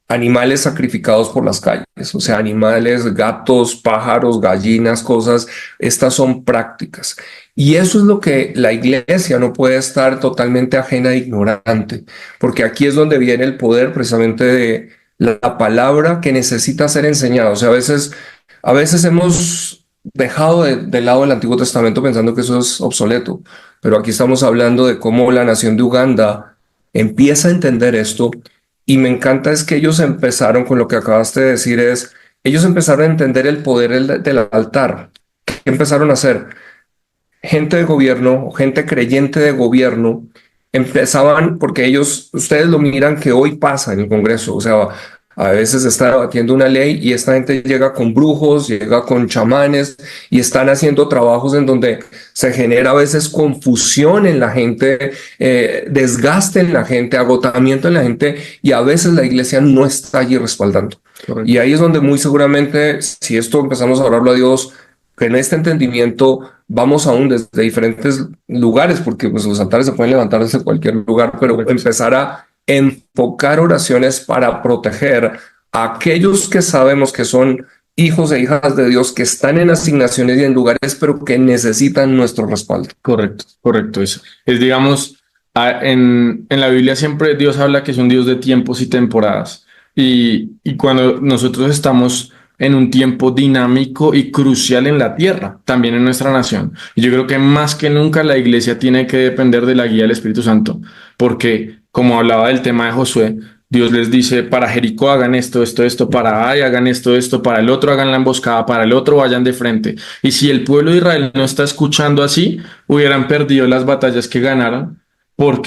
animales sacrificados por las calles, o sea, animales, gatos, pájaros, gallinas, cosas, estas son prácticas. Y eso es lo que la iglesia no puede estar totalmente ajena e ignorante, porque aquí es donde viene el poder precisamente de la palabra que necesita ser enseñada. O sea, a veces hemos dejado de lado el Antiguo Testamento pensando que eso es obsoleto, pero aquí estamos hablando de cómo la nación de Uganda empieza a entender esto y me encanta es que ellos empezaron con lo que acabaste de decir ellos empezaron a entender el poder del altar. ¿Qué empezaron a hacer? Gente de gobierno, gente creyente de gobierno, empezaban, porque ellos, ustedes lo miran que hoy pasa en el Congreso, o sea, a veces está debatiendo una ley y esta gente llega con brujos, llega con chamanes y están haciendo trabajos en donde se genera a veces confusión en la gente, desgaste en la gente, agotamiento en la gente y a veces la iglesia no está allí respaldando. Y Correcto. ahí es donde muy seguramente, si esto empezamos a hablarlo a Dios, que en este entendimiento vamos aún desde diferentes lugares, porque pues, los altares se pueden levantar desde cualquier lugar, pero Correcto. empezar a enfocar oraciones para proteger a aquellos que sabemos que son hijos e hijas de Dios, que están en asignaciones y en lugares, pero que necesitan nuestro respaldo. Correcto, correcto. Digamos, en la Biblia siempre Dios habla que es un Dios de tiempos y temporadas. Y cuando nosotros estamos en un tiempo dinámico y crucial en la tierra, también en nuestra nación. Y yo creo que más que nunca la iglesia tiene que depender de la guía del Espíritu Santo, porque como hablaba del tema de Josué, Dios les dice, para Jericó hagan esto, esto, esto, para Ai hagan esto, esto, para el otro hagan la emboscada, para el otro vayan de frente. Y si el pueblo de Israel no está escuchando así, hubieran perdido las batallas que ganaron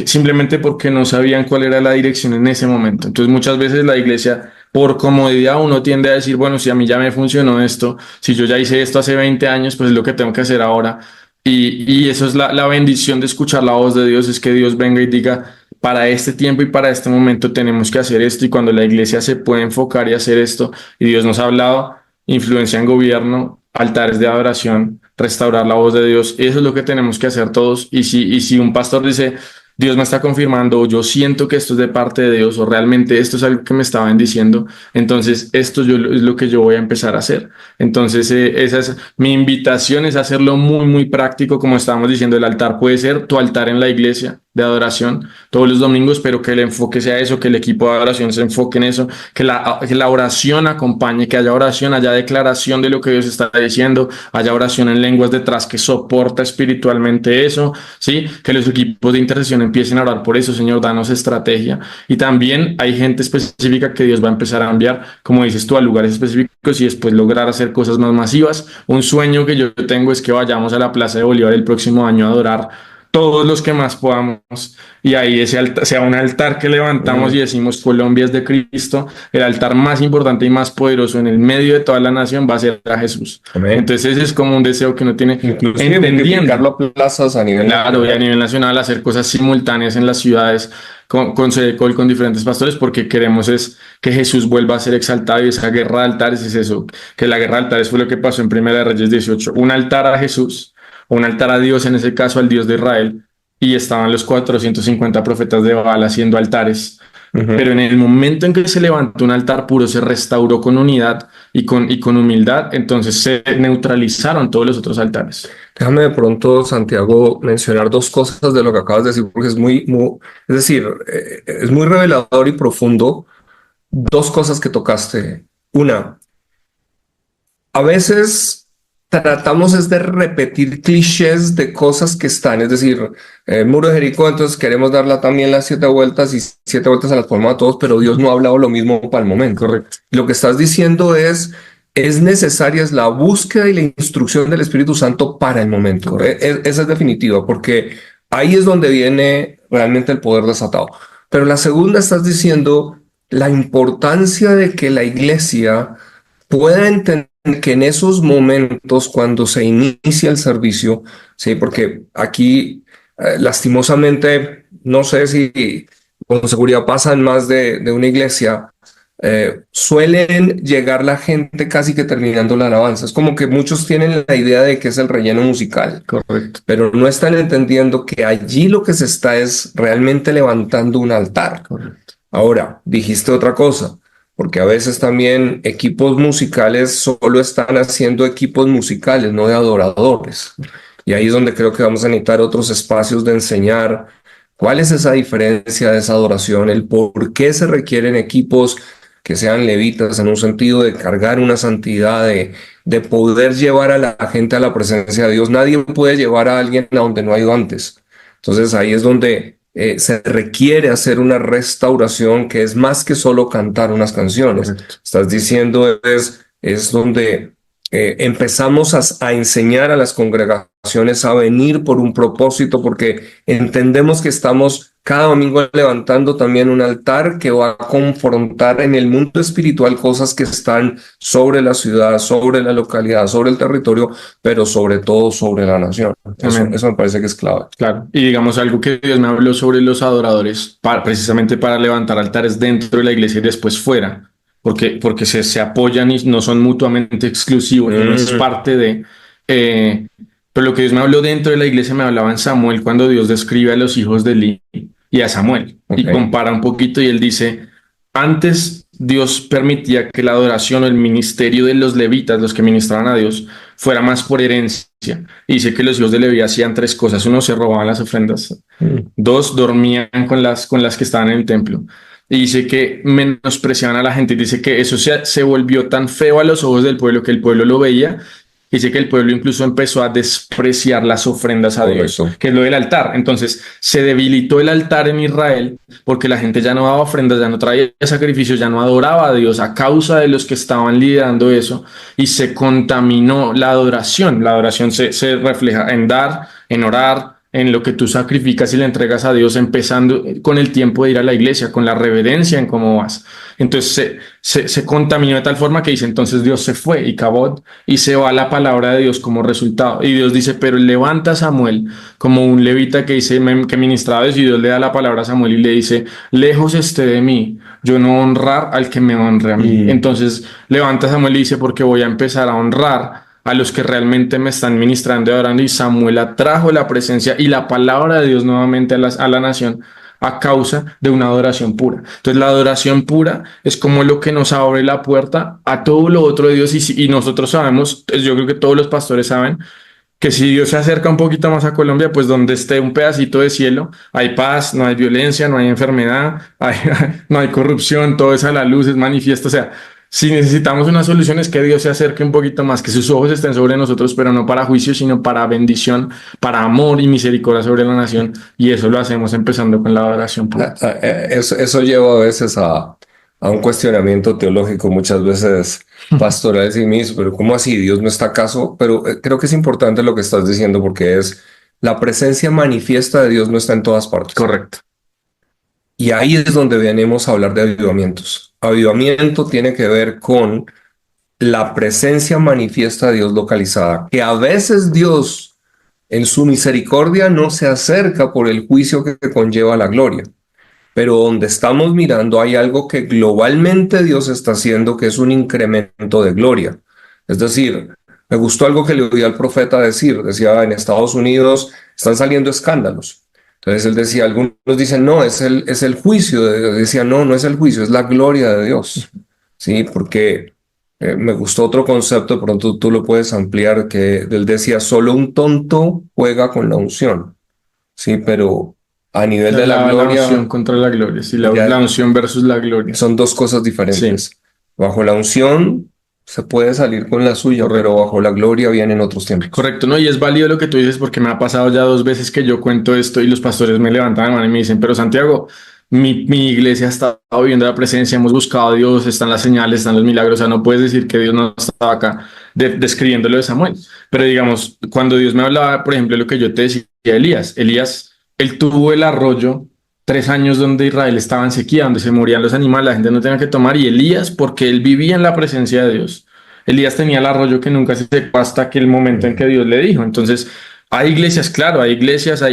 simplemente porque no sabían cuál era la dirección en ese momento. Entonces muchas veces la iglesia, por comodidad, uno tiende a decir, bueno, si a mí ya me funcionó esto, si yo ya hice esto hace 20 años, pues es lo que tengo que hacer ahora. Y eso es la bendición de escuchar la voz de Dios, es que Dios venga y diga, para este tiempo y para este momento tenemos que hacer esto, y cuando la iglesia se puede enfocar y hacer esto, y Dios nos ha hablado, influencia en gobierno, altares de adoración, restaurar la voz de Dios, eso es lo que tenemos que hacer todos. Y si un pastor dice, Dios me está confirmando, o yo siento que esto es de parte de Dios, o realmente esto es algo que me está bendiciendo, entonces esto es lo que yo voy a empezar a hacer. Entonces, esa es mi invitación, es hacerlo muy, muy práctico. Como estábamos diciendo, el altar puede ser tu altar en la iglesia de adoración todos los domingos, pero que el enfoque sea eso, que el equipo de adoración se enfoque en eso, que la oración acompañe, que haya oración, haya declaración de lo que Dios está diciendo, haya oración en lenguas detrás que soporta espiritualmente eso, ¿sí? Que los equipos de intercesión empiecen a orar por eso. Señor, danos estrategia. Y también hay gente específica que Dios va a empezar a enviar, como dices tú, a lugares específicos, y después lograr hacer cosas más masivas. Un sueño que yo tengo es que vayamos a la Plaza de Bolívar el próximo año a adorar todos los que más podamos, y ahí ese altar, sea un altar que levantamos y decimos Colombia es de Cristo. El altar más importante y más poderoso en el medio de toda la nación va a ser a Jesús. Amén. Entonces ese es como un deseo que uno tiene, Inclusive multiplicarlo a plazas a nivel claro, y a nacional. nivel nacional, hacer cosas simultáneas en las ciudades con Sedecol, con diferentes pastores, porque queremos es que Jesús vuelva a ser exaltado. Y esa guerra de altares es eso, que la guerra de altares fue lo que pasó en Primera de Reyes 18, un altar a Jesús, un altar a Dios, en ese caso al Dios de Israel, y estaban los 450 profetas de Baal haciendo altares. Pero en el momento en que se levantó un altar puro, se restauró con unidad y con humildad, entonces se neutralizaron todos los otros altares. Déjame de pronto, Santiago, mencionar dos cosas de lo que acabas de decir, porque es decir, es muy revelador y profundo. Dos cosas que tocaste. Una, a veces tratamos es de repetir clichés de cosas que están, es decir, muro de Jericó, entonces queremos darla también las 7 vueltas, y 7 vueltas a las palmas a todos, pero Dios no ha hablado lo mismo para el momento. Correcto. Lo que estás diciendo es necesaria, es la búsqueda y la instrucción del Espíritu Santo para el momento. Esa es definitiva, porque ahí es donde viene realmente el poder desatado. Pero la segunda, estás diciendo la importancia de que la iglesia pueda entender que en esos momentos, cuando se inicia el servicio, sí, porque aquí lastimosamente, no sé si con seguridad pasa en más de una iglesia, suelen llegar la gente casi que terminando la alabanza. Es como que muchos tienen la idea de que es el relleno musical, Correcto. pero no están entendiendo que allí lo que se está es realmente levantando un altar. Correcto. Ahora, dijiste otra cosa, porque a veces también equipos musicales solo están haciendo equipos musicales, no de adoradores. Y ahí es donde creo que vamos a necesitar otros espacios de enseñar cuál es esa diferencia de esa adoración, el por qué se requieren equipos que sean levitas en un sentido de cargar una santidad, de poder llevar a la gente a la presencia de Dios. Nadie puede llevar a alguien a donde no ha ido antes. Entonces ahí es donde se requiere hacer una restauración que es más que solo cantar unas canciones. Correcto. Estás diciendo es donde empezamos a enseñar a las congregaciones a venir por un propósito, porque entendemos que estamos cada domingo levantando también un altar que va a confrontar en el mundo espiritual cosas que están sobre la ciudad, sobre la localidad, sobre el territorio, pero sobre todo sobre la nación. Eso me parece que es clave. Claro, y digamos algo que Dios me habló sobre los adoradores, precisamente para levantar altares dentro de la iglesia y después fuera, porque se apoyan y no son mutuamente exclusivos, no es parte de... pero lo que Dios me habló dentro de la iglesia me hablaba en Samuel, cuando Dios describe a los hijos de Eli y a Samuel, y compara un poquito, y él dice, antes Dios permitía que la adoración o el ministerio de los levitas, los que ministraban a Dios, fuera más por herencia. Y dice que los hijos de Leví hacían 3 cosas. Uno, se robaban las ofrendas. 2, dormían con las que estaban en el templo. Y dice que menospreciaban a la gente. Y dice que eso se volvió tan feo a los ojos del pueblo que el pueblo lo veía. Dice que el pueblo incluso empezó a despreciar las ofrendas a Dios, que es lo del altar. Entonces se debilitó el altar en Israel porque la gente ya no daba ofrendas, ya no traía sacrificios, ya no adoraba a Dios a causa de los que estaban liderando eso, y se contaminó la adoración. La adoración se refleja en dar, en orar, en lo que tú sacrificas y le entregas a Dios, empezando con el tiempo de ir a la iglesia, con la reverencia en cómo vas. Entonces se contaminó de tal forma que dice, entonces Dios se fue y cabot y se va la palabra de Dios como resultado. Y Dios dice, pero levanta a Samuel como un levita que dice que ministraba a Dios, y Dios le da la palabra a Samuel y le dice, lejos esté de mí, yo no honrar al que me honre a mí. Entonces levanta a Samuel y dice, porque voy a empezar a honrar a los que realmente me están ministrando y adorando. Y Samuel atrajo la presencia y la palabra de Dios nuevamente a la nación a causa de una adoración pura. Entonces la adoración pura es como lo que nos abre la puerta a todo lo otro de Dios, y nosotros sabemos, pues yo creo que todos los pastores saben, que si Dios se acerca un poquito más a Colombia, pues donde esté un pedacito de cielo, hay paz, no hay violencia, no hay enfermedad, no hay corrupción, todo es a la luz, es manifiesto. O sea, si necesitamos una solución es que Dios se acerque un poquito más, que sus ojos estén sobre nosotros, pero no para juicio, sino para bendición, para amor y misericordia sobre la nación. Y eso lo hacemos empezando con la adoración pura. Eso lleva a veces a un cuestionamiento teológico, muchas veces pastoral y mismo, pero ¿cómo así? ¿Dios no está acaso? Pero creo que es importante lo que estás diciendo, porque es la presencia manifiesta de Dios no está en todas partes. Correcto. Y ahí es donde venimos a hablar de avivamientos. Avivamiento tiene que ver con la presencia manifiesta de Dios localizada, que a veces Dios en su misericordia no se acerca por el juicio que conlleva la gloria. Pero donde estamos mirando hay algo que globalmente Dios está haciendo, que es un incremento de gloria. Es decir, me gustó algo que le oí al profeta decir. Decía, en Estados Unidos están saliendo escándalos. Entonces él decía, algunos dicen, no, es el juicio de Dios. Decía, no, no es el juicio, es la gloria de Dios. Sí, porque me gustó otro concepto, de pronto tú lo puedes ampliar, que él decía, solo un tonto juega con la unción. Sí, pero a nivel de la La gloria, unción contra la gloria, sí, la ya unción versus la gloria. son dos cosas diferentes. Sí. Bajo la unción se puede salir con la suya, Correcto. pero bajo la gloria vienen otros tiempos. Correcto, ¿no? Y es válido lo que tú dices, porque me ha pasado ya 2 veces que yo cuento esto y los pastores me levantan la mano y me dicen, pero Santiago, mi iglesia ha estado viviendo la presencia, hemos buscado a Dios, están las señales, están los milagros. O sea, no puedes decir que Dios no estaba acá describiendo lo de Samuel. Pero digamos, cuando Dios me hablaba, por ejemplo, lo que yo te decía de Elías, él tuvo el arroyo 3 años donde Israel estaba en sequía, donde se morían los animales, la gente no tenía que tomar, y Elías, porque él vivía en la presencia de Dios. Elías tenía el arroyo que nunca se secó hasta aquel momento en que Dios le dijo. Entonces, hay iglesias, claro, hay iglesias,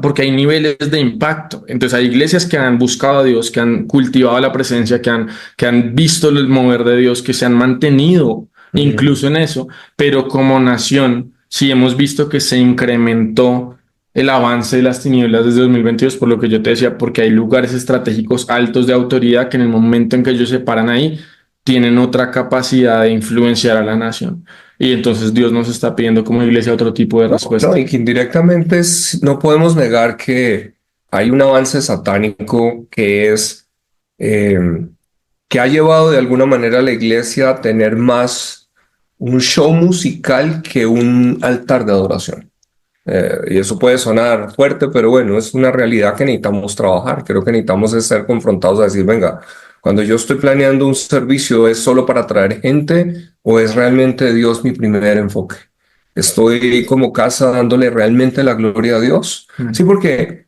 porque hay niveles de impacto. Entonces, hay iglesias que han buscado a Dios, que han cultivado la presencia, que han visto el mover de Dios, que se han mantenido incluso en eso, pero como nación, sí hemos visto que se incrementó el avance de las tinieblas desde 2022, por lo que yo te decía, porque hay lugares estratégicos altos de autoridad que en el momento en que ellos se paran ahí, tienen otra capacidad de influenciar a la nación. Y entonces Dios nos está pidiendo como iglesia otro tipo de respuesta. No, y que indirectamente no podemos negar que hay un avance satánico que es eh, que ha llevado de alguna manera a la iglesia a tener más un show musical que un altar de adoración. Y eso puede sonar fuerte, pero bueno, es una realidad que necesitamos trabajar. Creo que necesitamos ser confrontados a decir, venga, cuando yo estoy planeando un servicio, ¿es solo para atraer gente o es realmente Dios mi primer enfoque? ¿Estoy como casa dándole realmente la gloria a Dios? Sí, porque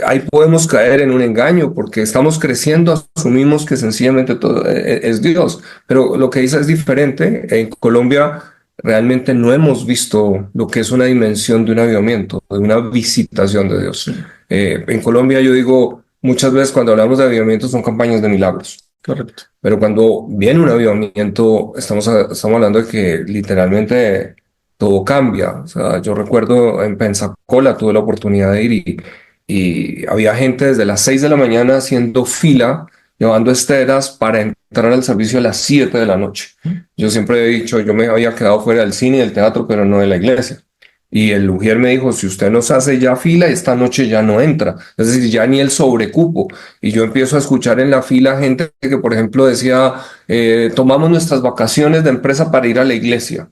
ahí podemos caer en un engaño, porque estamos creciendo, asumimos que sencillamente todo es Dios, pero lo que dice es diferente. En Colombia realmente no hemos visto lo que es una dimensión de un avivamiento, de una visitación de Dios. En Colombia yo digo, muchas veces cuando hablamos de avivamiento son campañas de milagros. Correcto. Pero cuando viene un avivamiento, estamos hablando de que literalmente todo cambia. O sea, yo recuerdo en Pensacola tuve la oportunidad de ir y había gente desde las 6 de la mañana haciendo fila, llevando esteras para entrar al servicio a las 7 de la noche. Yo siempre he dicho, yo me había quedado fuera del cine y del teatro, pero no de la iglesia. Y el ujier me dijo, si usted no se hace ya fila, esta noche ya no entra. Es decir, ya ni el sobrecupo. Y yo empiezo a escuchar en la fila gente que, por ejemplo, decía, tomamos nuestras vacaciones de empresa para ir a la iglesia.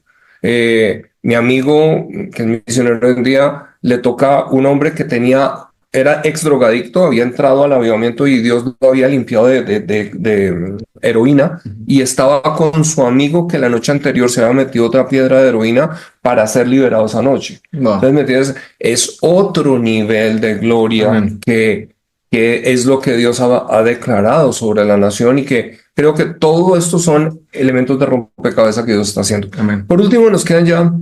Mi amigo, que es misionero hoy en día, le toca un hombre que tenía era ex drogadicto, había entrado al avivamiento y Dios lo había limpiado de heroína y estaba con su amigo que la noche anterior se había metido otra piedra de heroína para ser liberado esa noche. Wow. Entonces, ¿me entiendes? Es otro nivel de gloria Amén. que es lo que Dios ha declarado sobre la nación y que creo que todo esto son elementos de rompecabezas que Dios está haciendo. Amén. Por último, nos quedan ya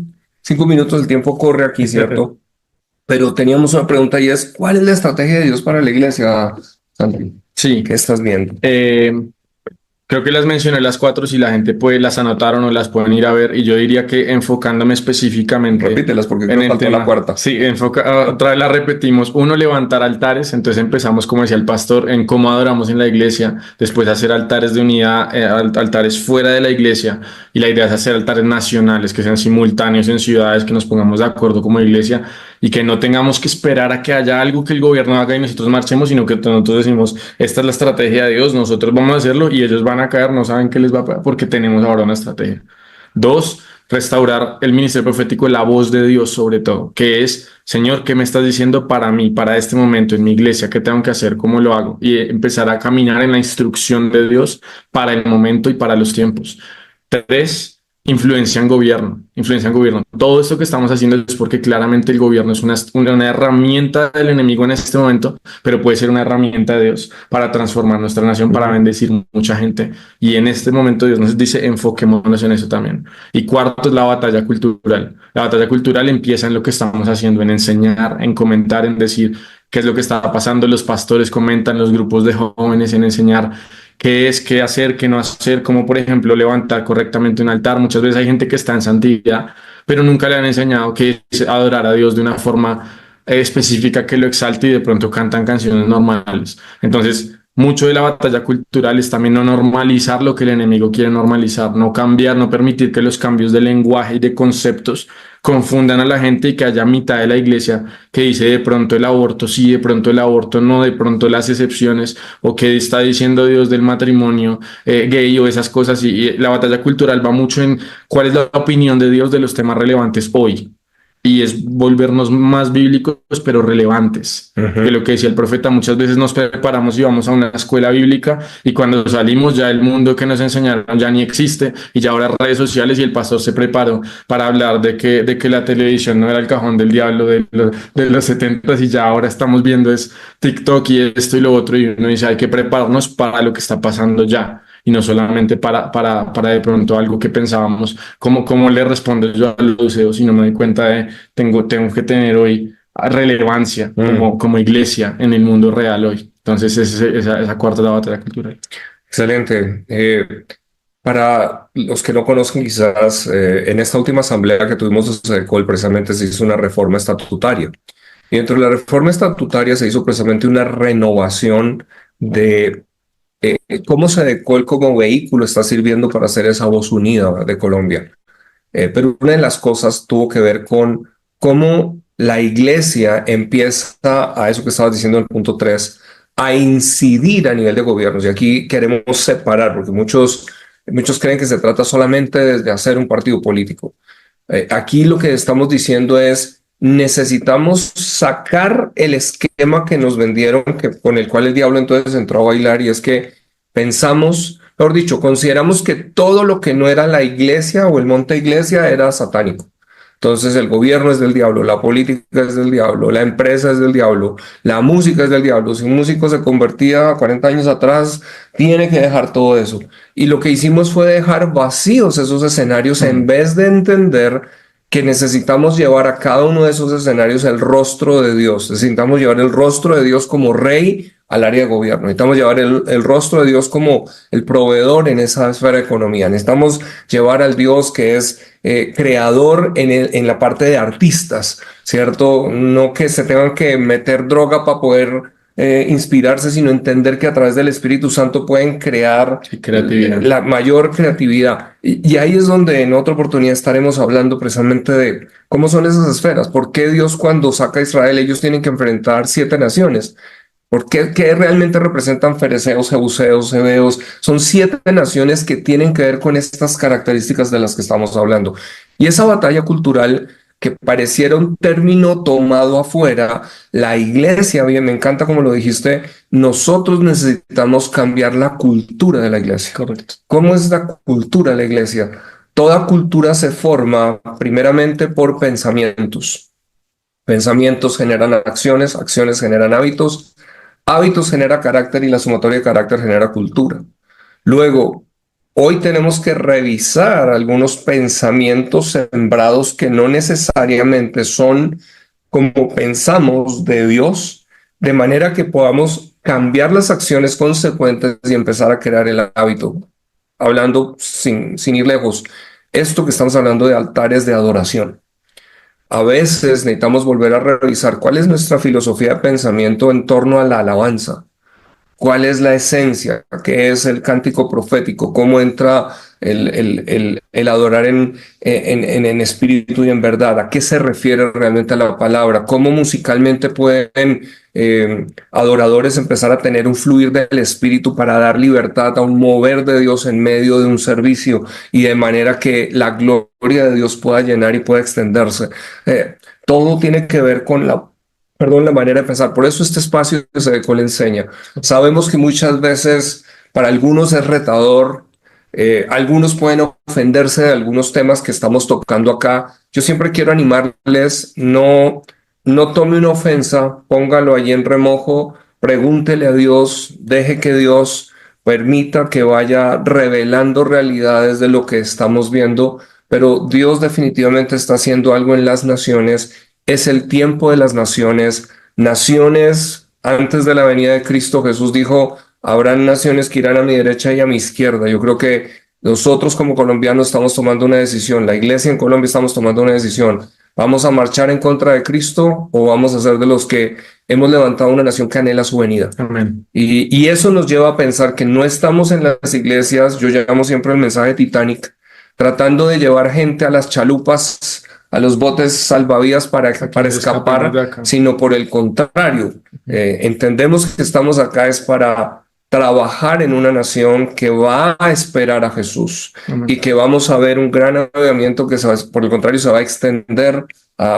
5 minutos, el tiempo corre aquí, ¿cierto? Pero teníamos una pregunta y es, ¿cuál es la estrategia de Dios para la iglesia, Santi? Sí. ¿Qué estás viendo? Creo que las mencioné las 4, si la gente puede, las anotaron o las pueden ir a ver, y yo diría que enfocándome específicamente Repítelas porque en creo que el faltó tema. la cuarta. Sí, otra vez la repetimos. 1, levantar altares. Entonces empezamos, como decía el pastor, en cómo adoramos en la iglesia, después hacer altares de unidad, altares fuera de la iglesia, y la idea es hacer altares nacionales, que sean simultáneos en ciudades, que nos pongamos de acuerdo como iglesia, y que no tengamos que esperar a que haya algo que el gobierno haga y nosotros marchemos, sino que nosotros decimos, esta es la estrategia de Dios, nosotros vamos a hacerlo y ellos van a caer, no saben qué les va a pasar porque tenemos ahora una estrategia. 2, restaurar el ministerio profético, la voz de Dios sobre todo, que es, Señor, ¿qué me estás diciendo para mí, para este momento en mi iglesia? ¿Qué tengo que hacer? ¿Cómo lo hago? Y empezar a caminar en la instrucción de Dios para el momento y para los tiempos. 3, influencia en gobierno, influencia en gobierno. Todo esto que estamos haciendo es porque claramente el gobierno es una herramienta del enemigo en este momento, pero puede ser una herramienta de Dios para transformar nuestra nación, para bendecir mucha gente. Y en este momento Dios nos dice, enfoquémonos en eso también. Y 4 es la batalla cultural. La batalla cultural empieza en lo que estamos haciendo, en enseñar, en comentar, en decir qué es lo que está pasando. Los pastores comentan, los grupos de jóvenes, en enseñar qué es, qué hacer, qué no hacer, como por ejemplo levantar correctamente un altar. Muchas veces hay gente que está en santidad, pero nunca le han enseñado que es adorar a Dios de una forma específica que lo exalte, y de pronto cantan canciones normales. Entonces, mucho de la batalla cultural es también no normalizar lo que el enemigo quiere normalizar, no cambiar, no permitir que los cambios de lenguaje y de conceptos confundan a la gente, y que haya mitad de la iglesia que dice de pronto el aborto sí, de pronto el aborto no, de pronto las excepciones, o que está diciendo Dios del matrimonio gay o esas cosas. Y la batalla cultural va mucho en cuál es la opinión de Dios de los temas relevantes hoy. Y es volvernos más bíblicos, pero relevantes. Que lo que decía el profeta, muchas veces nos preparamos y vamos a una escuela bíblica, y cuando salimos ya el mundo que nos enseñaron ya ni existe, y ya ahora redes sociales, y el pastor se preparó para hablar de que la televisión no era el cajón del diablo de los 70s, y ya ahora estamos viendo es TikTok y esto y lo otro, y uno dice, hay que prepararnos para lo que está pasando ya, y no solamente para de pronto algo que pensábamos, cómo le respondo yo a los deseos, si no me doy cuenta de, tengo que tener hoy relevancia como iglesia en el mundo real hoy. Entonces esa cuarta es la batalla cultural. Excelente. Para los que no conozcan, quizás en esta última asamblea que tuvimos de SEDECOL, precisamente se hizo una reforma estatutaria. Y dentro de la reforma estatutaria se hizo precisamente una renovación de cómo SEDECOL como vehículo está sirviendo para hacer esa voz unida de Colombia. Pero una de las cosas tuvo que ver con cómo la iglesia empieza a eso que estabas diciendo en el punto 3, a incidir a nivel de gobiernos. Y aquí queremos separar, porque muchos creen que se trata solamente de hacer un partido político. Aquí lo que estamos diciendo es, necesitamos sacar el esquema que nos vendieron, con el cual el diablo entonces entró a bailar, y es que pensamos, mejor dicho, consideramos que todo lo que no era la iglesia o el monte iglesia era satánico. Entonces el gobierno es del diablo, la política es del diablo, la empresa es del diablo, la música es del diablo. Si un músico se convertía 40 años atrás, tiene que dejar todo eso. Y lo que hicimos fue dejar vacíos esos escenarios en vez de entender que necesitamos llevar a cada uno de esos escenarios el rostro de Dios. Necesitamos llevar el rostro de Dios como rey al área de gobierno. Necesitamos llevar el rostro de Dios como el proveedor en esa esfera de economía. Necesitamos llevar al Dios que es creador en la parte de artistas, ¿cierto? No que se tengan que meter droga para poder inspirarse, sino entender que a través del Espíritu Santo pueden crear la mayor creatividad. Y ahí es donde en otra oportunidad estaremos hablando precisamente de cómo son esas esferas. ¿Por qué Dios, cuando saca a Israel, ellos tienen que enfrentar 7 naciones? ¿Por qué realmente representan fereceos, jebuseos, heveos? Son 7 naciones que tienen que ver con estas características de las que estamos hablando. Y esa batalla cultural que pareciera un término tomado afuera. La iglesia, bien, me encanta como lo dijiste, nosotros necesitamos cambiar la cultura de la iglesia. Correcto. ¿Cómo es la cultura de la iglesia? Toda cultura se forma primeramente por pensamientos. Pensamientos generan acciones, acciones generan hábitos, hábitos genera carácter y la sumatoria de carácter genera cultura. Luego, hoy tenemos que revisar algunos pensamientos sembrados que no necesariamente son como pensamos de Dios, de manera que podamos cambiar las acciones consecuentes y empezar a crear el hábito. Hablando sin ir lejos, esto que estamos hablando de altares de adoración. A veces necesitamos volver a revisar cuál es nuestra filosofía de pensamiento en torno a la alabanza. ¿Cuál es la esencia? ¿Qué es el cántico profético? ¿Cómo entra el adorar en espíritu y en verdad? ¿A qué se refiere realmente a la palabra? ¿Cómo musicalmente pueden adoradores empezar a tener un fluir del espíritu para dar libertad a un mover de Dios en medio de un servicio y de manera que la gloria de Dios pueda llenar y pueda extenderse? Todo tiene que ver con la manera de pensar. Por eso este espacio que Sedeco le enseña. Sabemos que muchas veces para algunos es retador, algunos pueden ofenderse de algunos temas que estamos tocando acá. Yo siempre quiero animarles, no tome una ofensa, póngalo allí en remojo, pregúntele a Dios, deje que Dios permita que vaya revelando realidades de lo que estamos viendo, pero Dios definitivamente está haciendo algo en las naciones. Es el tiempo de las naciones. Naciones, antes de la venida de Cristo, Jesús dijo, habrán naciones que irán a mi derecha y a mi izquierda. Yo creo que nosotros como colombianos estamos tomando una decisión. La iglesia en Colombia estamos tomando una decisión. ¿Vamos a marchar en contra de Cristo o vamos a ser de los que hemos levantado una nación que anhela su venida? Amén. Y eso nos lleva a pensar que no estamos en las iglesias, yo llamo siempre el mensaje Titanic, tratando de llevar gente a las chalupas, a los botes salvavidas para escapar, sino por el contrario. Entendemos que estamos acá es para trabajar en una nación que va a esperar a Jesús. Amén. Y que vamos a ver un gran avivamiento que por el contrario se va a extender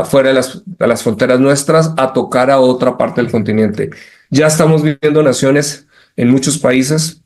fuera de las fronteras nuestras a tocar a otra parte del continente. Ya estamos viviendo naciones en muchos países.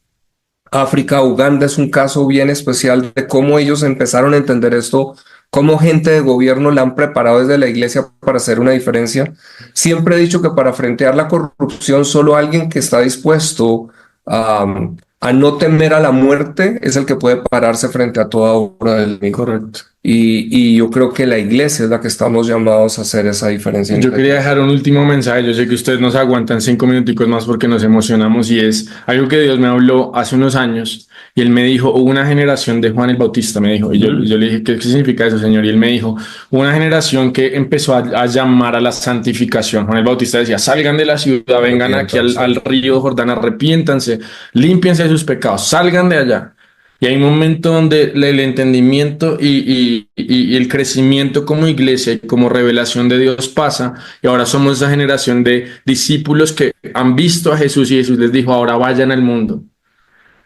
África, Uganda es un caso bien especial de cómo ellos empezaron a entender esto, cómo gente de gobierno la han preparado desde la iglesia para hacer una diferencia. Siempre he dicho que para frentear la corrupción, solo alguien que está dispuesto a no temer a la muerte es el que puede pararse frente a toda obra del enemigo. Correcto. Y yo creo que la iglesia es la que estamos llamados a hacer esa diferencia. Yo quería dejar un último mensaje. Yo sé que ustedes nos aguantan 5 minuticos más porque nos emocionamos y es algo que Dios me habló hace unos años y Él me dijo, hubo una generación de Juan el Bautista, me dijo, y yo le dije, ¿qué significa eso, Señor? Y Él me dijo, hubo una generación que empezó a llamar a la santificación. Juan el Bautista decía, salgan de la ciudad, vengan aquí al río Jordán, arrepiéntanse, límpiense de sus pecados, salgan de allá. Y hay un momento donde el entendimiento y el crecimiento como iglesia y como revelación de Dios pasa, y ahora somos esa generación de discípulos que han visto a Jesús y Jesús les dijo, ahora vayan al mundo.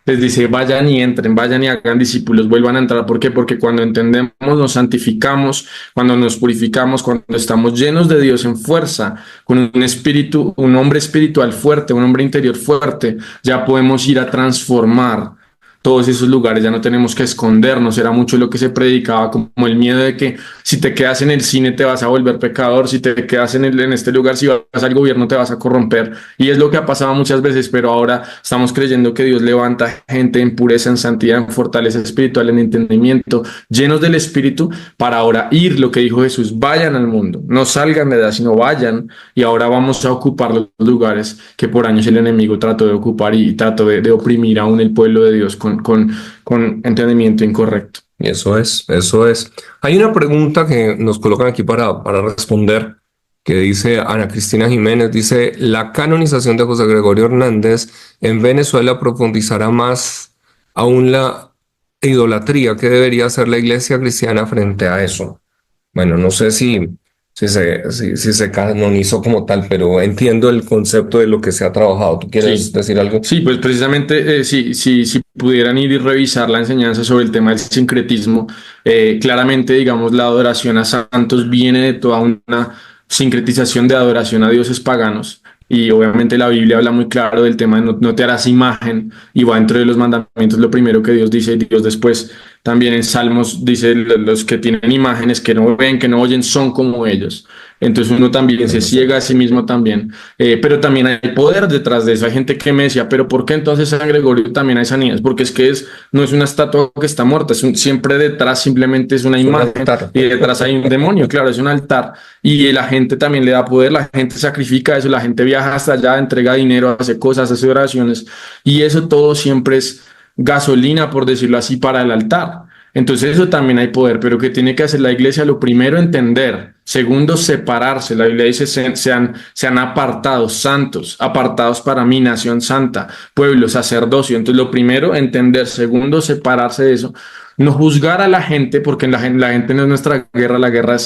Les dice, vayan y entren, vayan y hagan discípulos, vuelvan a entrar. ¿Por qué? Porque cuando entendemos, nos santificamos, cuando nos purificamos, cuando estamos llenos de Dios en fuerza, con un espíritu, un hombre espiritual fuerte, un hombre interior fuerte, ya podemos ir a transformar todos esos lugares, ya no tenemos que escondernos. Era mucho lo que se predicaba, como el miedo de que si te quedas en el cine te vas a volver pecador, si te quedas en este lugar, si vas al gobierno te vas a corromper, y es lo que ha pasado muchas veces, pero ahora estamos creyendo que Dios levanta gente en pureza, en santidad, en fortaleza espiritual, en entendimiento, llenos del Espíritu, para ahora ir, lo que dijo Jesús, vayan al mundo, no salgan de edad, sino vayan, y ahora vamos a ocupar los lugares que por años el enemigo trató de ocupar y trató de oprimir aún el pueblo de Dios con entendimiento incorrecto. Eso es. Hay una pregunta que nos colocan aquí para responder, que dice Ana Cristina Jiménez, dice, la canonización de José Gregorio Hernández en Venezuela profundizará más aún la idolatría. ¿Qué debería hacer la iglesia cristiana frente a eso? Bueno, no sé si si se canonizó como tal, pero entiendo el concepto de lo que se ha trabajado. ¿Tú quieres Sí. decir algo? Sí, pues precisamente si pudieran ir y revisar la enseñanza sobre el tema del sincretismo, claramente, digamos, la adoración a santos viene de toda una sincretización de adoración a dioses paganos. Y obviamente la Biblia habla muy claro del tema de no te harás imagen y va dentro de los mandamientos lo primero que Dios dice, y Dios después también en Salmos dice los que tienen imágenes que no ven, que no oyen, son como ellos. Entonces uno también se ciega a sí mismo también. Pero también hay poder detrás de eso. Hay gente que me decía, pero ¿por qué entonces San Gregorio también hay sanidades? Porque es que no es una estatua que está muerta, siempre detrás simplemente es una Es un imagen altar. y detrás hay un demonio, claro, es un altar. Y la gente también le da poder, la gente sacrifica eso, la gente viaja hasta allá, entrega dinero, hace cosas, hace oraciones y eso todo siempre es gasolina, por decirlo así, para el altar. Entonces eso también hay poder, pero ¿qué tiene que hacer la iglesia? Lo primero, entender. Segundo, separarse. La Biblia dice, sean apartados, santos, apartados para mí, nación santa, pueblo, sacerdocio. Entonces lo primero, entender. Segundo, separarse de eso. No juzgar a la gente, porque la gente no es nuestra guerra, la guerra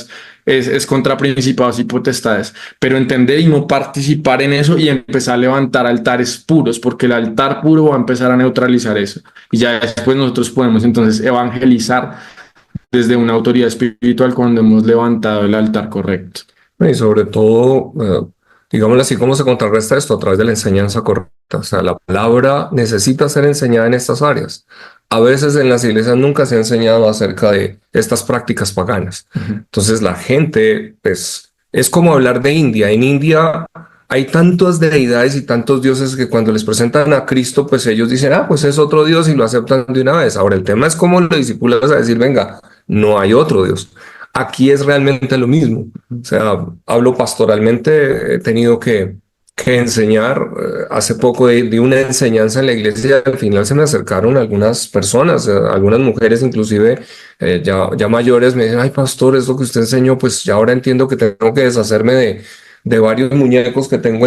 es contra principados y potestades, pero entender y no participar en eso y empezar a levantar altares puros, porque el altar puro va a empezar a neutralizar eso. Y ya después nosotros podemos entonces evangelizar desde una autoridad espiritual cuando hemos levantado el altar correcto. Y sobre todo, digámoslo así, ¿cómo se contrarresta esto? A través de la enseñanza correcta. O sea, la palabra necesita ser enseñada en estas áreas. A veces en las iglesias nunca se ha enseñado acerca de estas prácticas paganas. Entonces la gente, pues, es como hablar de India. En India hay tantas deidades y tantos dioses que cuando les presentan a Cristo, pues ellos dicen, ah, pues es otro Dios y lo aceptan de una vez. Ahora, el tema es cómo lo discipulas a decir, venga, no hay otro Dios. Aquí es realmente lo mismo. O sea, hablo pastoralmente, he tenido que enseñar. Hace poco de una enseñanza en la iglesia, al final se me acercaron algunas personas, algunas mujeres inclusive ya mayores, me dicen, ay pastor, es lo que usted enseñó, pues ya ahora entiendo que tengo que deshacerme de varios muñecos que tengo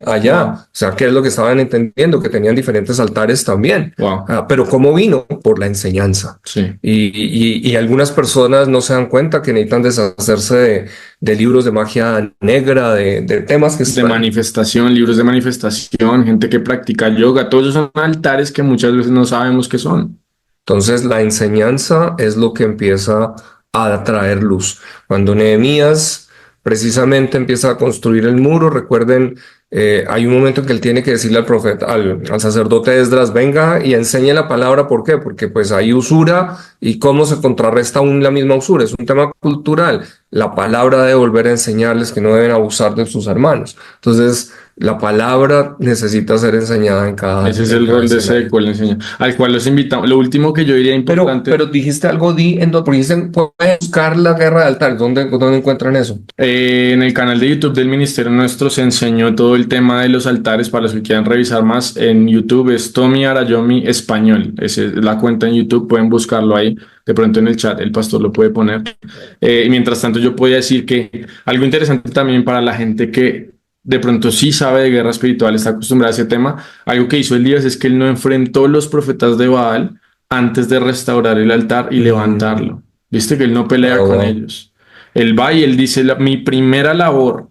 allá. Wow, O sea, ¿qué es lo que estaban entendiendo? Que tenían diferentes altares también. wow, Pero ¿cómo vino? Por la enseñanza. sí. Y algunas personas no se dan cuenta que necesitan deshacerse de libros de magia negra, de temas que De están. manifestación, libros de manifestación, gente que practica yoga, todos esos son altares que muchas veces no sabemos qué son. Entonces, la enseñanza es lo que empieza a traer luz. Cuando Nehemías precisamente empieza a construir el muro, recuerden, hay un momento en que él tiene que decirle al profeta, al sacerdote Esdras, venga y enseñe la palabra. ¿Por qué? Porque pues hay usura y cómo se contrarresta aún la misma usura. Es un tema cultural. La palabra debe volver a enseñarles que no deben abusar de sus hermanos. Entonces, la palabra necesita ser enseñada Ese es en el cada rol de escenario. seco, el enseña, al cual los invitamos. Lo último que yo diría importante, Pero dijiste algo, porque dicen, pueden buscar la guerra de altares. ¿Dónde encuentran eso? en el canal de YouTube del Ministerio Nuestro se enseñó todo el tema de los altares. Para los que quieran revisar más, en YouTube es Tommy Arayomi Español. Esa es la cuenta en YouTube, pueden buscarlo ahí. De pronto en el chat el pastor lo puede poner. Y mientras tanto, yo podría decir que algo interesante también para la gente que de pronto sí sabe de guerra espiritual, está acostumbrada a ese tema. Algo que hizo Elías es que él no enfrentó los profetas de Baal antes de restaurar el altar y Mm, levantarlo. Viste que él no pelea wow, con wow. ellos. Él va y él dice, mi primera labor,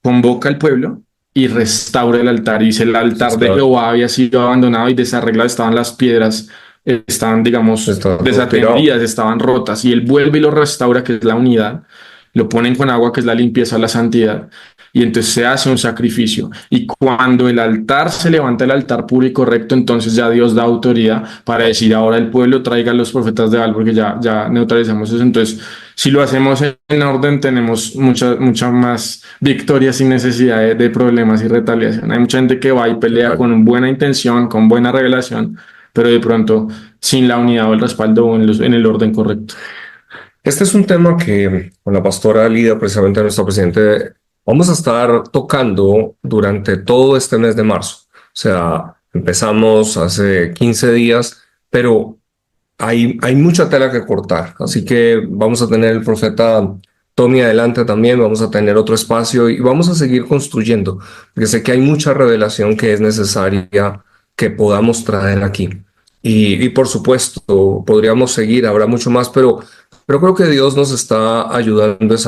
convoca al pueblo y restaura el altar. Y dice, el Sí, altar de está, Jehová había sido abandonado y desarreglado, estaban las piedras, estaban, digamos, está todo tirado. desatendidas, estaban rotas. Y él vuelve y lo restaura, que es la unidad. Lo ponen con agua, que es la limpieza, la santidad. Y entonces se hace un sacrificio. Y cuando el altar se levanta, el altar puro y correcto, entonces ya Dios da autoridad para decir, ahora el pueblo traiga a los profetas de Baal, porque ya neutralizamos eso. Entonces, si lo hacemos en orden, tenemos mucha más victorias sin necesidad de problemas y retaliación. Hay mucha gente que va y pelea Total. con buena intención, con buena revelación, pero de pronto sin la unidad o el respaldo o en el orden correcto. Este es un tema que con la pastora Lida, precisamente nuestra presidente, vamos a estar tocando durante todo este mes de marzo. O sea, empezamos hace 15 días, pero hay mucha tela que cortar. Así que vamos a tener el profeta Tommy adelante también, vamos a tener otro espacio y vamos a seguir construyendo, porque sé que hay mucha revelación que es necesaria que podamos traer aquí. Y por supuesto, podríamos seguir, habrá mucho más, pero creo que Dios nos está ayudando es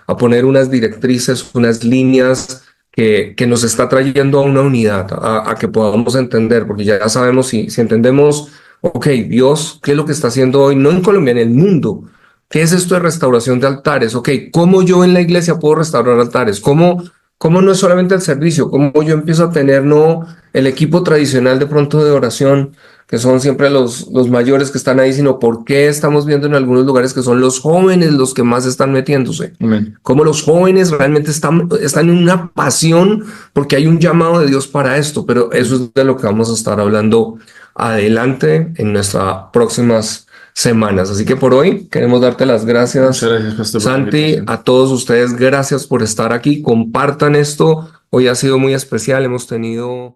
a poner unas directrices, unas líneas que nos está trayendo a una unidad, a que podamos entender, porque ya sabemos si entendemos, ok, Dios, ¿qué es lo que está haciendo hoy? No en Colombia, en el mundo. ¿Qué es esto de restauración de altares? Ok, ¿cómo yo en la iglesia puedo restaurar altares? ¿Cómo no es solamente el servicio? ¿Cómo yo empiezo a tener no el equipo tradicional de pronto de oración, que son siempre los mayores que están ahí, sino por qué estamos viendo en algunos lugares que son los jóvenes los que más están metiéndose? Amén. Cómo los jóvenes realmente están en una pasión porque hay un llamado de Dios para esto, pero eso es de lo que vamos a estar hablando adelante en nuestras próximas semanas. Así que por hoy queremos darte las gracias, Muchas gracias, Pastor, por la Santi, invitación. a todos ustedes. Gracias por estar aquí. Compartan esto. Hoy ha sido muy especial. Hemos tenido